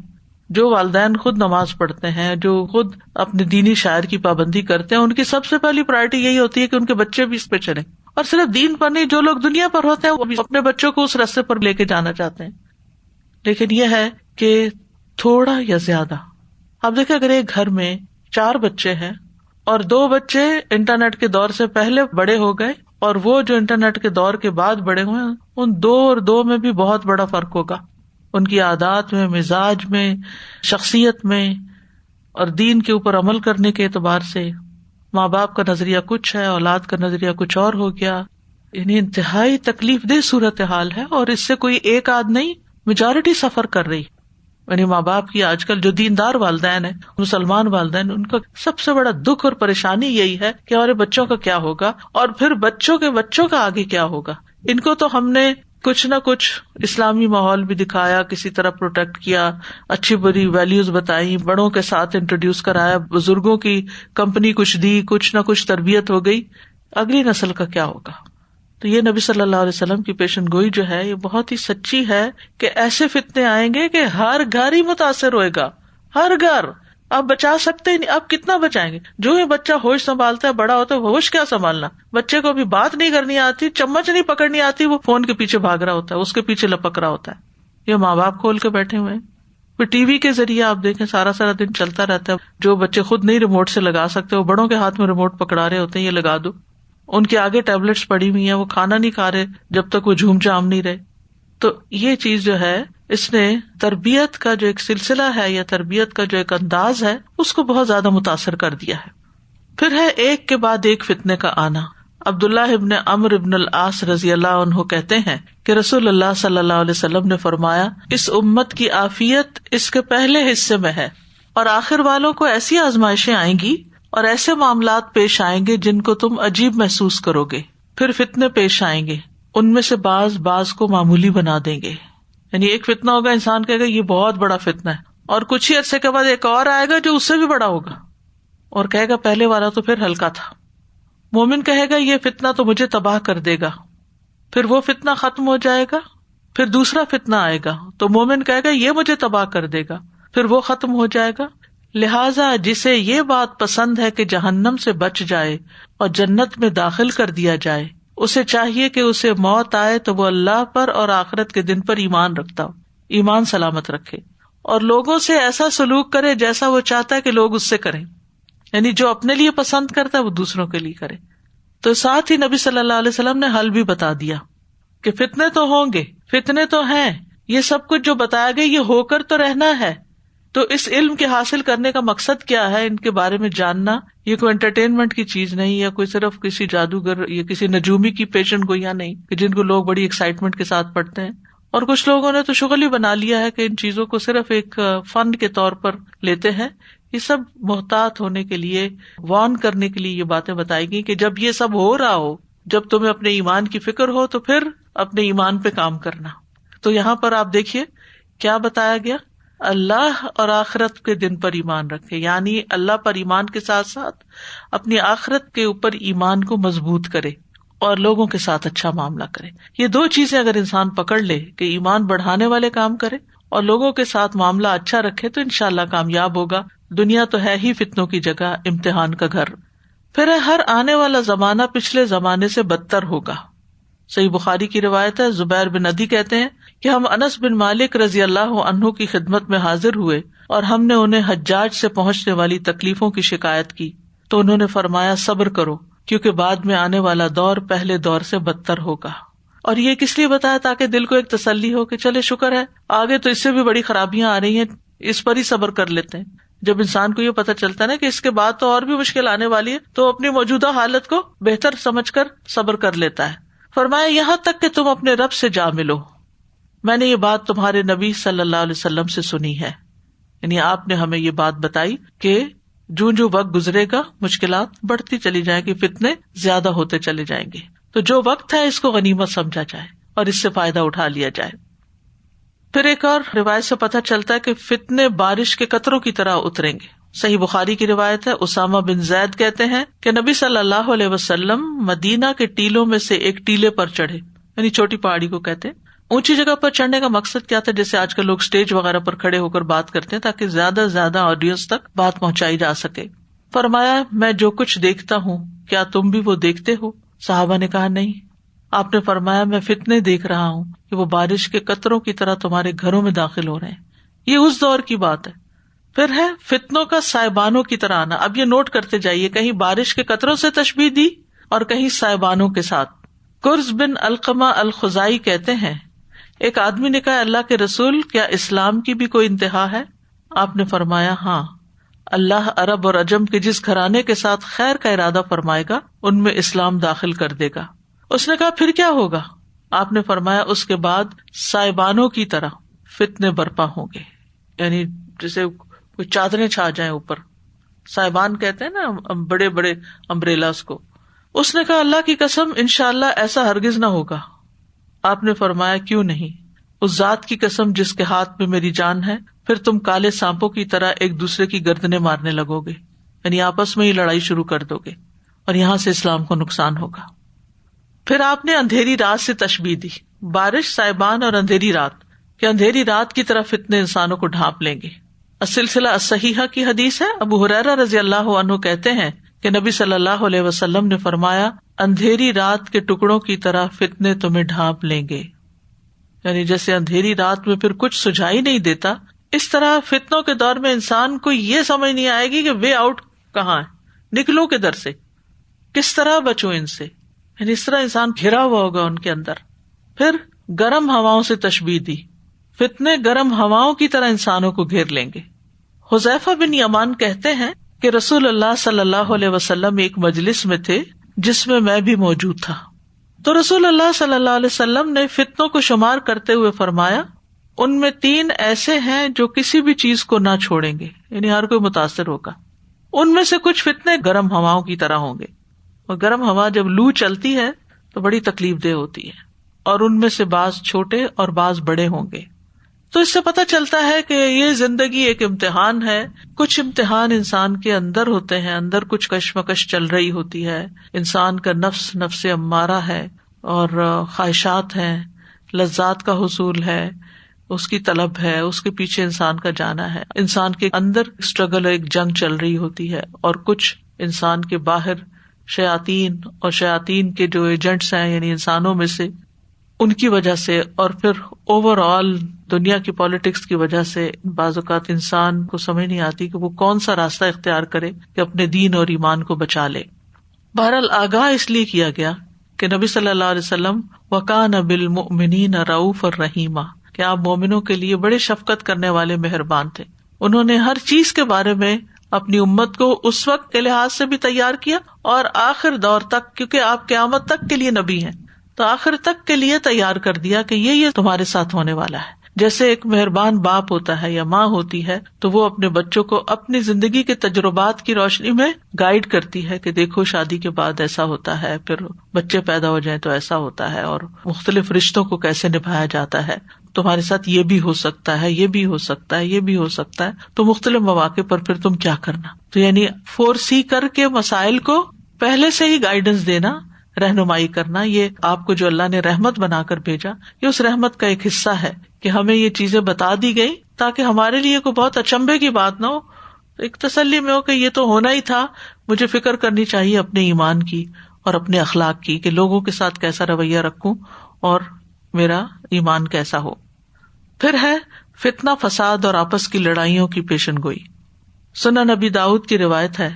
جو والدین خود نماز پڑھتے ہیں, جو خود اپنے دینی شاعر کی پابندی کرتے ہیں, ان کی سب سے پہلی پرائرٹی یہی ہوتی ہے کہ ان کے بچے بھی اس پہ چلیں. اور صرف دین پر نہیں, جو لوگ دنیا پر ہوتے ہیں وہ بھی اپنے بچوں کو اس راستے پر لے کے جانا چاہتے ہیں. لیکن یہ ہے کہ تھوڑا یا زیادہ, آپ دیکھیں اگر ایک گھر میں 4 بچے ہیں اور 2 بچے انٹرنیٹ کے دور سے پہلے بڑے ہو گئے اور وہ جو انٹرنیٹ کے دور کے بعد بڑے ہوئے, ان 2 اور 2 میں بھی بہت بڑا فرق ہوگا. ان کی عادات میں, مزاج میں, شخصیت میں اور دین کے اوپر عمل کرنے کے اعتبار سے. ماں باپ کا نظریہ کچھ ہے, اولاد کا نظریہ کچھ اور ہو گیا. یعنی انتہائی تکلیف دہ صورتحال ہے, اور اس سے کوئی ایک آدھ نہیں, میجورٹی سفر کر رہی. یعنی ماں باپ کی آج کل جو دیندار والدین ہیں, مسلمان والدین, ان کا سب سے بڑا دکھ اور پریشانی یہی ہے کہ ہمارے بچوں کا کیا ہوگا, اور پھر بچوں کے بچوں کا آگے کیا ہوگا. ان کو تو ہم نے کچھ نہ کچھ اسلامی ماحول بھی دکھایا, کسی طرح پروٹیکٹ کیا, اچھی بری ویلیوز بتائی, بڑوں کے ساتھ انٹروڈیوس کرایا, بزرگوں کی کمپنی کچھ دی, کچھ نہ کچھ تربیت ہو گئی. اگلی نسل کا کیا ہوگا؟ تو یہ نبی صلی اللہ علیہ وسلم کی پیشن گوئی جو ہے یہ بہت ہی سچی ہے کہ ایسے فتنے آئیں گے کہ ہر گھر ہی متاثر ہوئے گا, ہر گھر. آپ بچا سکتے ہی نہیں, آپ کتنا بچائیں گے؟ جو ہی بچہ ہوش سنبھالتا ہے, بڑا ہوتا ہے, ہوش کیا سنبھالنا. بچے کو ابھی بات نہیں کرنی آتی, چمچ نہیں پکڑنی آتی, وہ فون کے پیچھے بھاگ رہا ہوتا ہے, اس کے پیچھے لپک رہا ہوتا ہے. یہ ماں باپ کھول کے بیٹھے ہوئے ہیں. پھر ٹی وی کے ذریعے آپ دیکھیں سارا سارا دن چلتا رہتا ہے. جو بچے خود نہیں ریموٹ سے لگا سکتے وہ بڑوں کے ہاتھ میں ریموٹ پکڑا رہے ہوتے ہیں, یہ لگا دو. ان کے آگے ٹیبلٹس پڑی ہوئی ہیں, وہ کھانا نہیں کھا رہے جب تک وہ جھوم جام نہیں رہے. تو یہ چیز جو ہے اس نے تربیت کا جو ایک سلسلہ ہے یا تربیت کا جو ایک انداز ہے اس کو بہت زیادہ متاثر کر دیا ہے. پھر ہے ایک کے بعد ایک فتنے کا آنا. عبداللہ ابن عمرو ابن العاص رضی اللہ عنہ کہتے ہیں کہ رسول اللہ صلی اللہ علیہ وسلم نے فرمایا, اس امت کی عافیت اس کے پہلے حصے میں ہے, اور آخر والوں کو ایسی آزمائشیں آئیں گی اور ایسے معاملات پیش آئیں گے جن کو تم عجیب محسوس کرو گے. پھر فتنے پیش آئیں گے, ان میں سے بعض کو معمولی بنا دیں گے. یعنی ایک فتنہ ہوگا, انسان کہے گا یہ بہت بڑا فتنہ ہے, اور کچھ ہی عرصے کے بعد ایک اور آئے گا جو اس سے بھی بڑا ہوگا, اور کہے گا پہلے والا تو پھر ہلکا تھا. مومن کہے گا یہ فتنہ تو مجھے تباہ کر دے گا, پھر وہ فتنہ ختم ہو جائے گا, پھر دوسرا فتنہ آئے گا تو مومن کہے گا یہ مجھے تباہ کر دے گا, پھر وہ ختم ہو جائے گا. لہٰذا جسے یہ بات پسند ہے کہ جہنم سے بچ جائے اور جنت میں داخل کر دیا جائے, اسے چاہیے کہ اسے موت آئے تو وہ اللہ پر اور آخرت کے دن پر ایمان رکھتا ہو, ایمان سلامت رکھے, اور لوگوں سے ایسا سلوک کرے جیسا وہ چاہتا ہے کہ لوگ اس سے کریں. یعنی جو اپنے لیے پسند کرتا ہے وہ دوسروں کے لیے کرے. تو ساتھ ہی نبی صلی اللہ علیہ وسلم نے حل بھی بتا دیا کہ فتنے تو ہوں گے, فتنے تو ہیں, یہ سب کچھ جو بتایا گیا یہ ہو کر تو رہنا ہے. تو اس علم کے حاصل کرنے کا مقصد کیا ہے, ان کے بارے میں جاننا. یہ کوئی انٹرٹینمنٹ کی چیز نہیں, یا کوئی صرف کسی جادوگر یا کسی نجومی کی پیشن گوئیاں نہیں کہ جن کو لوگ بڑی ایکسائٹمنٹ کے ساتھ پڑھتے ہیں. اور کچھ لوگوں نے تو شغل ہی بنا لیا ہے کہ ان چیزوں کو صرف ایک فن کے طور پر لیتے ہیں. یہ سب محتاط ہونے کے لیے, وارن کرنے کے لیے یہ باتیں بتائی گئی کہ جب یہ سب ہو رہا ہو, جب تمہیں اپنے ایمان کی فکر ہو تو پھر اپنے ایمان پہ کام کرنا. تو یہاں پر آپ دیکھیے کیا بتایا گیا, اللہ اور آخرت کے دن پر ایمان رکھے, یعنی اللہ پر ایمان کے ساتھ ساتھ اپنی آخرت کے اوپر ایمان کو مضبوط کرے اور لوگوں کے ساتھ اچھا معاملہ کرے. یہ دو چیزیں اگر انسان پکڑ لے کہ ایمان بڑھانے والے کام کرے اور لوگوں کے ساتھ معاملہ اچھا رکھے تو انشاءاللہ کامیاب ہوگا. دنیا تو ہے ہی فتنوں کی جگہ, امتحان کا گھر. پھر ہر آنے والا زمانہ پچھلے زمانے سے بدتر ہوگا. صحیح بخاری کی روایت ہے, زبیر بن عدی کہتے ہیں کہ ہم انس بن مالک رضی اللہ عنہ کی خدمت میں حاضر ہوئے اور ہم نے انہیں حجاج سے پہنچنے والی تکلیفوں کی شکایت کی, تو انہوں نے فرمایا صبر کرو کیونکہ بعد میں آنے والا دور پہلے دور سے بدتر ہوگا. اور یہ کس لیے بتایا, تاکہ دل کو ایک تسلی ہو کہ چلے شکر ہے آگے تو اس سے بھی بڑی خرابیاں آ رہی ہیں, اس پر ہی صبر کر لیتے ہیں. جب انسان کو یہ پتہ چلتا ہے نا کہ اس کے بعد تو اور بھی مشکل آنے والی ہے تو اپنی موجودہ حالت کو بہتر سمجھ کر صبر کر لیتا ہے. فرمایا یہاں تک کہ تم اپنے رب سے جا ملو. میں نے یہ بات تمہارے نبی صلی اللہ علیہ وسلم سے سنی ہے, یعنی آپ نے ہمیں یہ بات بتائی کہ جو وقت گزرے گا مشکلات بڑھتی چلی جائیں گی, فتنے زیادہ ہوتے چلے جائیں گے, تو جو وقت ہے اس کو غنیمت سمجھا جائے اور اس سے فائدہ اٹھا لیا جائے. پھر ایک اور روایت سے پتہ چلتا ہے کہ فتنے بارش کے قطروں کی طرح اتریں گے. صحیح بخاری کی روایت ہے, اسامہ بن زید کہتے ہیں کہ نبی صلی اللہ علیہ وسلم مدینہ کے ٹیلوں میں سے ایک ٹیلے پر چڑھے, یعنی چھوٹی پہاڑی کو کہتے ہیں. اونچی جگہ پر چڑھنے کا مقصد کیا تھا, جیسے آج کل لوگ اسٹیج وغیرہ پر کھڑے ہو کر بات کرتے ہیں تاکہ زیادہ سے زیادہ آڈینس تک بات پہنچائی جا سکے. فرمایا میں جو کچھ دیکھتا ہوں کیا تم بھی وہ دیکھتے ہو؟ صحابہ نے کہا نہیں. آپ نے فرمایا میں فتنے دیکھ رہا ہوں کہ وہ بارش کے قطروں کی طرح تمہارے گھروں میں داخل ہو رہے ہیں. یہ اس دور کی بات ہے. پھر ہے فتنوں کا سائبانوں کی طرح آنا. اب یہ نوٹ کرتے جائیے, کہیں بارش کے قطروں سے تشبیہ دی اور کہیں سائبانوں کے ساتھ. قرز بن علقمہ الخزائی کہتے ہیں ایک آدمی نے کہا اللہ کے رسول کیا اسلام کی بھی کوئی انتہا ہے؟ آپ نے فرمایا ہاں, اللہ عرب اور عجم کے جس گھرانے کے ساتھ خیر کا ارادہ فرمائے گا ان میں اسلام داخل کر دے گا. اس نے کہا پھر کیا ہوگا؟ آپ نے فرمایا اس کے بعد سائبانوں کی طرح فتنے برپا ہوں گے, یعنی جیسے کوئی چادریں چھا جائیں اوپر, سائبان کہتے ہیں نا بڑے بڑے امبریلاز کو. اس نے کہا اللہ کی قسم انشاءاللہ ایسا ہرگز نہ ہوگا. آپ نے فرمایا کیوں نہیں؟ اس ذات کی قسم جس کے ہاتھ میں میری جان ہے, پھر تم کالے سانپوں کی طرح ایک دوسرے کی گردنیں مارنے لگو گے, یعنی آپس میں ہی لڑائی شروع کر دو گے اور یہاں سے اسلام کو نقصان ہوگا. پھر آپ نے اندھیری رات سے تشبیہ دی, بارش, سائبان اور اندھیری رات, کہ اندھیری رات کی طرح فتنے انسانوں کو ڈھانپ لیں گے. السلسلہ الصحیحہ کی حدیث ہے, ابو ہریرہ رضی اللہ عنہ کہتے ہیں کہ نبی صلی اللہ علیہ وسلم نے فرمایا اندھیری رات کے ٹکڑوں کی طرح فتنے تمہیں ڈھانپ لیں گے. یعنی جیسے اندھیری رات میں پھر کچھ سجھائی نہیں دیتا, اس طرح فتنوں کے دور میں انسان کو یہ سمجھ نہیں آئے گی کہ وے آؤٹ کہاں ہے، نکلوں کدھر سے، کس طرح بچوں ان سے، یعنی اس طرح انسان گھرا ہوا ہوگا ان کے اندر. پھر گرم ہواؤں سے تشبیہ دی، فتنے گرم ہواؤں کی طرح انسانوں کو گھیر لیں گے. حذیفہ بن یمان کہتے ہیں کہ رسول اللہ صلی اللہ علیہ وسلم ایک مجلس میں تھے جس میں میں بھی موجود تھا. تو رسول اللہ صلی اللہ علیہ وسلم نے فتنوں کو شمار کرتے ہوئے فرمایا، ان میں 3 ایسے ہیں جو کسی بھی چیز کو نہ چھوڑیں گے، یعنی ہر کوئی متاثر ہوگا. ان میں سے کچھ فتنے گرم ہواؤں کی طرح ہوں گے، اور گرم ہوا جب لو چلتی ہے تو بڑی تکلیف دہ ہوتی ہے، اور ان میں سے بعض چھوٹے اور بعض بڑے ہوں گے. تو اس سے پتہ چلتا ہے کہ یہ زندگی ایک امتحان ہے. کچھ امتحان انسان کے اندر ہوتے ہیں، اندر کچھ کشمکش چل رہی ہوتی ہے، انسان کا نفس امارہ ہے اور خواہشات ہیں، لذات کا حصول ہے، اس کی طلب ہے، اس کے پیچھے انسان کا جانا ہے. انسان کے اندر اسٹرگل، ایک جنگ چل رہی ہوتی ہے، اور کچھ انسان کے باہر شیاطین اور شیاطین کے جو ایجنٹس ہیں یعنی انسانوں میں سے، ان کی وجہ سے، اور پھر اوور آل دنیا کی پالیٹکس کی وجہ سے بعض اوقات انسان کو سمجھ نہیں آتی کہ وہ کون سا راستہ اختیار کرے کہ اپنے دین اور ایمان کو بچا لے. بہرحال آگاہ اس لیے کیا گیا کہ نبی صلی اللہ علیہ وسلم وَكَانَ بِالْمُؤْمِنِينَ رَءُوفًا رَحِيمًا، کہ آپ مومنوں کے لیے بڑے شفقت کرنے والے مہربان تھے. انہوں نے ہر چیز کے بارے میں اپنی امت کو اس وقت کے لحاظ سے بھی تیار کیا اور آخر دور تک، کیونکہ آپ قیامت تک کے لیے نبی ہیں تو آخر تک کے لیے تیار کر دیا کہ یہ تمہارے ساتھ ہونے والا ہے. جیسے ایک مہربان باپ ہوتا ہے یا ماں ہوتی ہے تو وہ اپنے بچوں کو اپنی زندگی کے تجربات کی روشنی میں گائیڈ کرتی ہے کہ دیکھو شادی کے بعد ایسا ہوتا ہے، پھر بچے پیدا ہو جائیں تو ایسا ہوتا ہے، اور مختلف رشتوں کو کیسے نبھایا جاتا ہے. تمہارے ساتھ یہ بھی ہو سکتا ہے، یہ بھی ہو سکتا ہے، یہ بھی ہو سکتا ہے، تو مختلف مواقع پر پھر تم کیا کرنا. تو یعنی 4C کر کے مسائل کو پہلے سے ہی گائیڈنس دینا، رہنمائی کرنا. یہ آپ کو جو اللہ نے رحمت بنا کر بھیجا، یہ اس رحمت کا ایک حصہ ہے کہ ہمیں یہ چیزیں بتا دی گئی تاکہ ہمارے لیے کوئی بہت اچنبھے کی بات نہ ہو، ایک تسلی میں ہو کہ یہ تو ہونا ہی تھا. مجھے فکر کرنی چاہیے اپنے ایمان کی اور اپنے اخلاق کی کہ لوگوں کے ساتھ کیسا رویہ رکھوں اور میرا ایمان کیسا ہو. پھر ہے فتنہ، فساد اور آپس کی لڑائیوں کی پیشن گوئی. سنن نبی داؤد کی روایت ہے،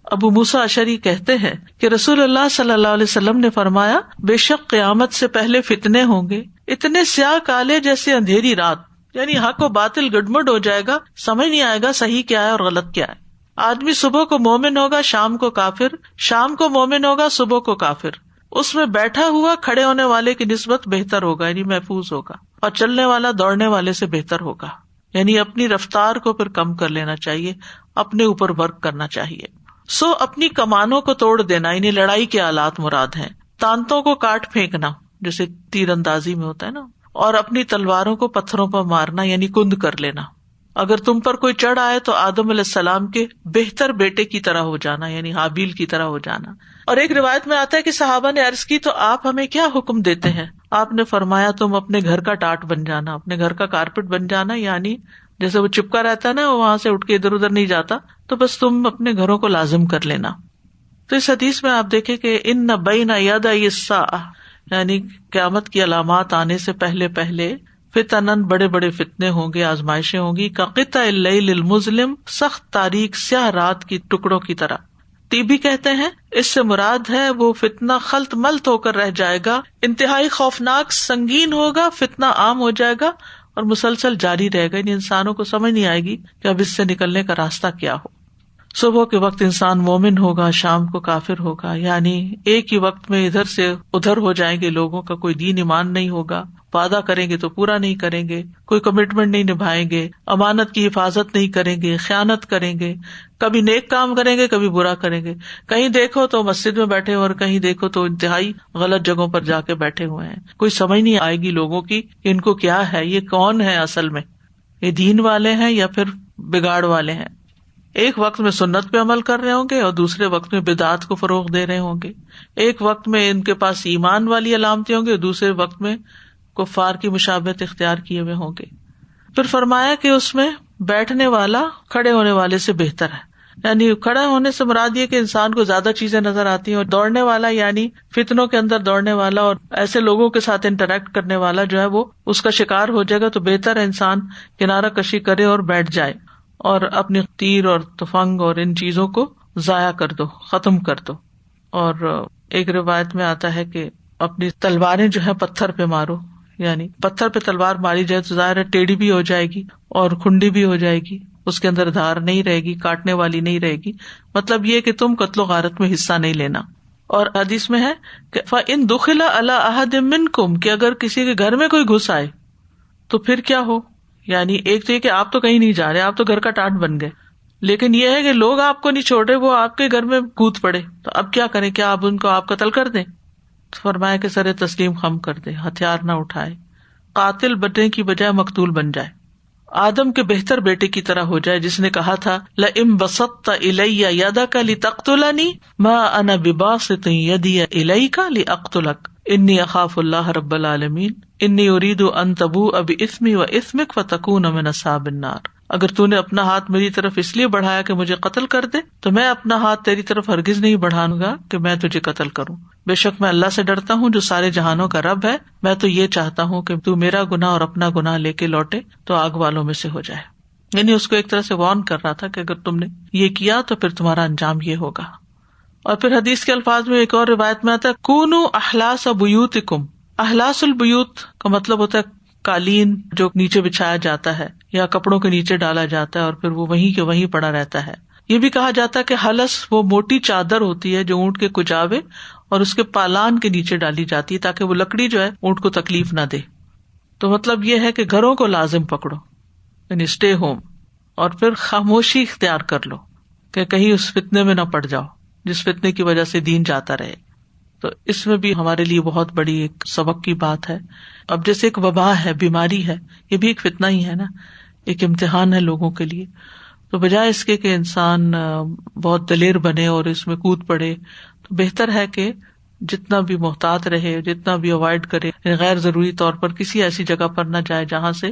ابو موسیٰ اشعری کہتے ہیں کہ رسول اللہ صلی اللہ علیہ وسلم نے فرمایا، بے شک قیامت سے پہلے فتنے ہوں گے، اتنے سیاہ کالے جیسے اندھیری رات، یعنی حق و باطل گڈمڈ ہو جائے گا، سمجھ نہیں آئے گا صحیح کیا ہے اور غلط کیا ہے. آدمی صبح کو مومن ہوگا، شام کو کافر، شام کو مومن ہوگا، صبح کو کافر. اس میں بیٹھا ہوا کھڑے ہونے والے کی نسبت بہتر ہوگا، یعنی محفوظ ہوگا، اور چلنے والا دوڑنے والے سے بہتر ہوگا. یعنی اپنی رفتار کو پھر کم کر لینا چاہیے، اپنے اوپر ورک کرنا چاہیے. اپنی کمانوں کو توڑ دینا، یعنی لڑائی کے آلات مراد ہیں، تانتوں کو کاٹ پھینکنا جیسے تیر اندازی میں ہوتا ہے نا، اور اپنی تلواروں کو پتھروں پر مارنا یعنی کند کر لینا. اگر تم پر کوئی چڑھ آئے تو آدم علیہ السلام کے بہتر بیٹے کی طرح ہو جانا، یعنی حابیل کی طرح ہو جانا. اور ایک روایت میں آتا ہے کہ صحابہ نے عرض کی، تو آپ ہمیں کیا حکم دیتے ہیں؟ آپ نے فرمایا، تم اپنے گھر کا ٹاٹ بن جانا، اپنے گھر کا کارپیٹ بن جانا، یعنی جیسے وہ چپکا رہتا ہے نا، وہاں سے اٹھ کے ادھر ادھر نہیں جاتا، تو بس تم اپنے گھروں کو لازم کر لینا. تو اس حدیث میں آپ دیکھیں کہ ان بین یدی الساعۃ، یعنی قیامت کی علامات آنے سے پہلے پہلے فتنن، بڑے بڑے فتنے ہوں گے، آزمائشیں ہوں گی، کقطع اللیل المظلم، سخت تاریک سیاہ رات کی ٹکڑوں کی طرح. طیبی کہتے ہیں اس سے مراد ہے وہ فتنہ خلط ملط ہو کر رہ جائے گا، انتہائی خوفناک سنگین ہوگا، فتنہ عام ہو جائے گا اور مسلسل جاری رہے گا. یعنی انسانوں کو سمجھ نہیں آئے گی کہ اب اس سے نکلنے کا راستہ کیا ہو. صبح کے وقت انسان مومن ہوگا، شام کو کافر ہوگا، یعنی ایک ہی وقت میں ادھر سے ادھر ہو جائیں گے. لوگوں کا کوئی دین ایمان نہیں ہوگا، وعدہ کریں گے تو پورا نہیں کریں گے، کوئی کمٹمنٹ نہیں نبھائیں گے، امانت کی حفاظت نہیں کریں گے، خیانت کریں گے، کبھی نیک کام کریں گے، کبھی برا کریں گے. کہیں دیکھو تو مسجد میں بیٹھے اور کہیں دیکھو تو انتہائی غلط جگہوں پر جا کے بیٹھے ہوئے ہیں. کوئی سمجھ نہیں آئے گی لوگوں کی کہ ان کو کیا ہے، یہ کون ہے اصل میں، یہ دین والے ہیں یا پھر بگاڑ والے ہیں. ایک وقت میں سنت پہ عمل کر رہے ہوں گے اور دوسرے وقت میں بدعات کو فروغ دے رہے ہوں گے. ایک وقت میں ان کے پاس ایمان والی علامتیں ہوں گے، دوسرے وقت میں کفار کی مشابہت اختیار کیے ہوئے ہوں گے. پھر فرمایا کہ اس میں بیٹھنے والا کھڑے ہونے والے سے بہتر ہے. یعنی کھڑا ہونے سے مراد یہ کہ انسان کو زیادہ چیزیں نظر آتی ہیں، اور دوڑنے والا یعنی فتنوں کے اندر دوڑنے والا اور ایسے لوگوں کے ساتھ انٹریکٹ کرنے والا جو ہے وہ اس کا شکار ہو جائے گا. تو بہتر ہے انسان کنارہ کشی کرے اور بیٹھ جائے اور اپنی تیر اور تفنگ اور ان چیزوں کو ضائع کر دو، ختم کر دو. اور ایک روایت میں آتا ہے کہ اپنی تلواریں جو ہے پتھر پہ مارو، یعنی پتھر پہ تلوار ماری جائے تو ظاہر ہے ٹیڑھی بھی ہو جائے گی اور کھنڈی بھی ہو جائے گی، اس کے اندر دھار نہیں رہے گی، کاٹنے والی نہیں رہے گی. مطلب یہ کہ تم قتل و غارت میں حصہ نہیں لینا. اور حدیث میں ہے کہ فَإِن دُخِلَ عَلَىٰ أَحَدٍ مِّنكُمْ، کہ اگر کسی کے گھر میں کوئی گھس آئے تو پھر کیا ہو. یعنی ایک تو یہ کہ آپ تو کہیں نہیں جا رہے، آپ تو گھر کا ٹاٹ بن گئے، لیکن یہ ہے کہ لوگ آپ کو نہیں چھوڑ رہے، وہ آپ کے گھر میں کود پڑے، تو اب کیا کریں؟ کیا آپ ان کو آپ قتل کر دیں؟ فرمایا کہ سر تسلیم خم کر دے، ہتھیار نہ اٹھائے، قاتل بننے کی بجائے مقتول بن جائے، آدم کے بہتر بیٹے کی طرح ہو جائے جس نے کہا تھا لئن بسطت الی یدک لتقتلنی ما انا بباسط یدی الیک لاقتلک انی اخاف اللہ رب العالمین انی ارید ان تبوء باثمی واثمک فتکون من اصحاب النار. اگر تو نے اپنا ہاتھ میری طرف اس لیے بڑھایا کہ مجھے قتل کر دے تو میں اپنا ہاتھ تیری طرف ہرگز نہیں بڑھاؤں گا کہ میں تجھے قتل کروں. بے شک میں اللہ سے ڈرتا ہوں جو سارے جہانوں کا رب ہے. میں تو یہ چاہتا ہوں کہ تو میرا گناہ اور اپنا گناہ لے کے لوٹے تو آگ والوں میں سے ہو جائے. یعنی اس کو ایک طرح سے وارن کر رہا تھا کہ اگر تم نے یہ کیا تو پھر تمہارا انجام یہ ہوگا. اور پھر حدیث کے الفاظ میں ایک اور روایت میں آتا ہے کونوا احلاس بیوتکم. احلاس البیوت کا مطلب ہوتا ہے قالین جو نیچے بچھایا جاتا ہے یا کپڑوں کے نیچے ڈالا جاتا ہے اور پھر وہ وہیں کے وہیں پڑا رہتا ہے. یہ بھی کہا جاتا ہے کہ حلس وہ موٹی چادر ہوتی ہے جو اونٹ کے کجاوے اور اس کے پالان کے نیچے ڈالی جاتی ہے تاکہ وہ لکڑی جو ہے اونٹ کو تکلیف نہ دے. تو مطلب یہ ہے کہ گھروں کو لازم پکڑو، یعنی اسٹے ہوم، اور پھر خاموشی اختیار کر لو کہ کہیں اس فتنے میں نہ پڑ جاؤ جس فتنے کی وجہ سے دین جاتا رہے. تو اس میں بھی ہمارے لیے بہت بڑی ایک سبق کی بات ہے. اب جیسے ایک وبا ہے، بیماری ہے، یہ بھی ایک فتنہ ہی ہے نا، ایک امتحان ہے لوگوں کے لیے. تو بجائے اس کے کہ انسان بہت دلیر بنے اور اس میں کود پڑے، تو بہتر ہے کہ جتنا بھی محتاط رہے، جتنا بھی اوائڈ کرے، غیر ضروری طور پر کسی ایسی جگہ پر نہ جائے جہاں سے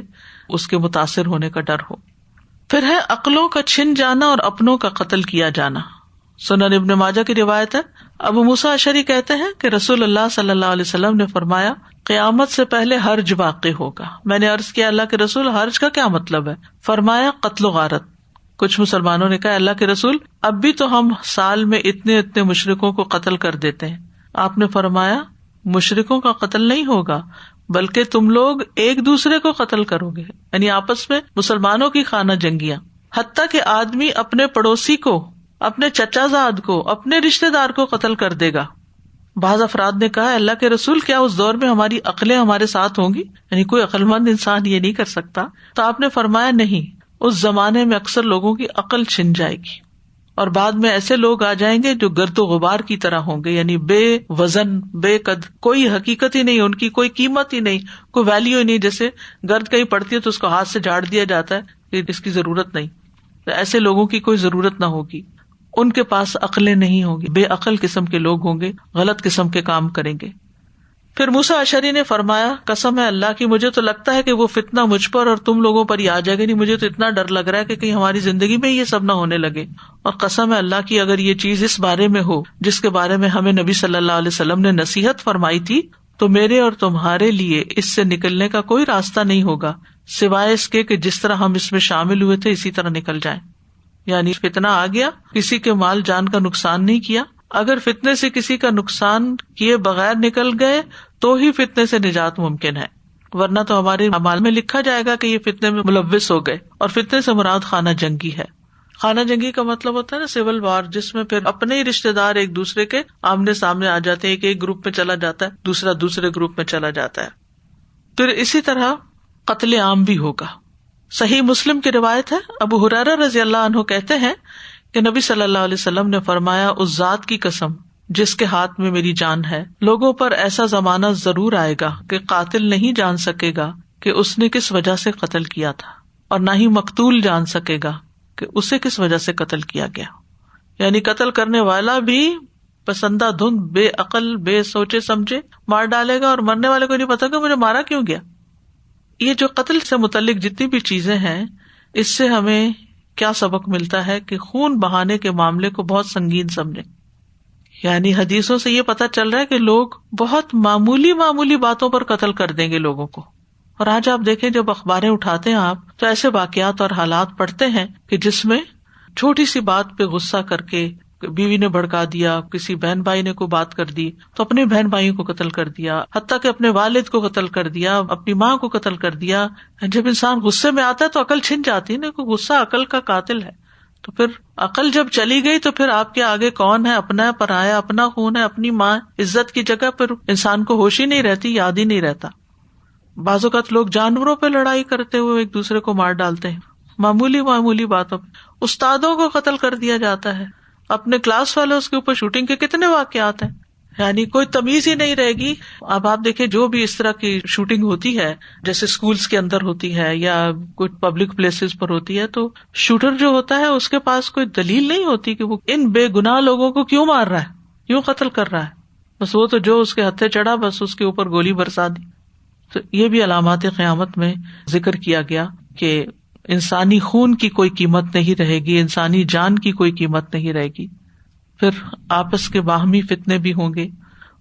اس کے متاثر ہونے کا ڈر ہو. پھر ہے عقلوں کا چھن جانا اور اپنوں کا قتل کیا جانا. سنن ابن ماجہ کی روایت ہے، ابو موسیٰ اشعری کہتے ہیں کہ رسول اللہ صلی اللہ علیہ وسلم نے فرمایا قیامت سے پہلے حرج واقع ہوگا. میں نے عرض کیا اللہ کے رسول حرج کا کیا مطلب ہے؟ فرمایا قتل و غارت. کچھ مسلمانوں نے کہا اللہ کے رسول اب بھی تو ہم سال میں اتنے اتنے مشرکوں کو قتل کر دیتے ہیں. آپ نے فرمایا مشرکوں کا قتل نہیں ہوگا بلکہ تم لوگ ایک دوسرے کو قتل کرو گے، یعنی آپس میں مسلمانوں کی خانہ جنگیاں. حتیٰ کہ آدمی اپنے پڑوسی کو، اپنے چچا زاد کو، اپنے رشتے دار کو قتل کر دے گا. بعض افراد نے کہا اللہ کے رسول کیا اس دور میں ہماری عقلیں ہمارے ساتھ ہوں گی؟ یعنی کوئی عقل مند انسان یہ نہیں کر سکتا. تو آپ نے فرمایا نہیں، اس زمانے میں اکثر لوگوں کی عقل چھن جائے گی اور بعد میں ایسے لوگ آ جائیں گے جو گرد و غبار کی طرح ہوں گے، یعنی بے وزن، بے قد، کوئی حقیقت ہی نہیں، ان کی کوئی قیمت ہی نہیں، کوئی ویلیو ہی نہیں. جیسے گرد کہیں پڑتی ہے تو اس کو ہاتھ سے جھاڑ دیا جاتا ہے کہ اس کی ضرورت نہیں. تو ایسے لوگوں کی کوئی ضرورت نہ ہوگی. ان کے پاس عقلیں نہیں ہوں گی، بے عقل قسم کے لوگ ہوں گے، غلط قسم کے کام کریں گے. پھر موسیٰ اشعری نے فرمایا قسم ہے اللہ کی مجھے تو لگتا ہے کہ وہ فتنہ مجھ پر اور تم لوگوں پر ہی آ جائے گا. نہیں، مجھے تو اتنا ڈر لگ رہا ہے کہ کہیں ہماری زندگی میں یہ سب نہ ہونے لگے. اور قسم ہے اللہ کی اگر یہ چیز اس بارے میں ہو جس کے بارے میں ہمیں نبی صلی اللہ علیہ وسلم نے نصیحت فرمائی تھی تو میرے اور تمہارے لیے اس سے نکلنے کا کوئی راستہ نہیں ہوگا سوائے اس کے کہ جس طرح ہم اس میں شامل ہوئے تھے اسی طرح نکل جائیں. یعنی فتنہ آ گیا، کسی کے مال جان کا نقصان نہیں کیا. اگر فتنے سے کسی کا نقصان کیے بغیر نکل گئے تو ہی فتنے سے نجات ممکن ہے، ورنہ تو ہمارے اعمال میں لکھا جائے گا کہ یہ فتنے میں ملوث ہو گئے. اور فتنے سے مراد خانہ جنگی ہے. خانہ جنگی کا مطلب ہوتا ہے نا سول وار، جس میں پھر اپنے ہی رشتے دار ایک دوسرے کے آمنے سامنے آ جاتے ہیں، ایک گروپ میں چلا جاتا ہے، دوسرا دوسرے گروپ میں چلا جاتا ہے. پھر اسی طرح قتل عام بھی ہوگا. صحیح مسلم کی روایت ہے، ابو ہریرہ رضی اللہ عنہ کہتے ہیں کہ نبی صلی اللہ علیہ وسلم نے فرمایا اس ذات کی قسم جس کے ہاتھ میں میری جان ہے، لوگوں پر ایسا زمانہ ضرور آئے گا کہ قاتل نہیں جان سکے گا کہ اس نے کس وجہ سے قتل کیا تھا، اور نہ ہی مقتول جان سکے گا کہ اسے کس وجہ سے قتل کیا گیا. یعنی قتل کرنے والا بھی پسندہ دھند، بے عقل، بے سوچے سمجھے مار ڈالے گا، اور مرنے والے کو نہیں پتا کہ مجھے مارا کیوں گیا. یہ جو قتل سے متعلق جتنی بھی چیزیں ہیں، اس سے ہمیں کیا سبق ملتا ہے کہ خون بہانے کے معاملے کو بہت سنگین سمجھیں. یعنی حدیثوں سے یہ پتہ چل رہا ہے کہ لوگ بہت معمولی باتوں پر قتل کر دیں گے لوگوں کو. اور آج آپ دیکھیں جب اخباریں اٹھاتے ہیں آپ تو ایسے واقعات اور حالات پڑھتے ہیں کہ جس میں چھوٹی سی بات پہ غصہ کر کے بیوی نے بھڑکا دیا, کسی بہن بھائی نے کوئی بات کر دی تو اپنے بہن بھائیوں کو قتل کر دیا, حتیٰ کہ اپنے والد کو قتل کر دیا, اپنی ماں کو قتل کر دیا. جب انسان غصے میں آتا ہے تو عقل چھن جاتی ہے نا, کہ غصہ عقل کا قاتل ہے. تو پھر عقل جب چلی گئی تو پھر آپ کے آگے کون ہے, اپنا ہے, پرایا, اپنا خون ہے, اپنی ماں, عزت کی جگہ پھر انسان کو ہوش ہی نہیں رہتی, یاد ہی نہیں رہتا. بعض اوقات لوگ جانوروں پہ لڑائی کرتے ہوئے ایک دوسرے کو مار ڈالتے ہیں, معمولی باتوں پہ. استادوں کو قتل کر دیا جاتا ہے, اپنے کلاس والے اس کے اوپر شوٹنگ کے کتنے واقعات ہیں. یعنی کوئی تمیز ہی نہیں رہے گی. اب آپ دیکھیں جو بھی اس طرح کی شوٹنگ ہوتی ہے, جیسے اسکولس کے اندر ہوتی ہے یا کوئی پبلک پلیسز پر ہوتی ہے, تو شوٹر جو ہوتا ہے اس کے پاس کوئی دلیل نہیں ہوتی کہ وہ ان بے گناہ لوگوں کو کیوں مار رہا ہے, کیوں قتل کر رہا ہے. بس وہ تو جو اس کے ہتھے چڑھا بس اس کے اوپر گولی برسا دی. تو یہ بھی علامات قیامت میں ذکر کیا گیا کہ انسانی خون کی کوئی قیمت نہیں رہے گی, انسانی جان کی کوئی قیمت نہیں رہے گی. پھر آپس کے باہمی فتنے بھی ہوں گے.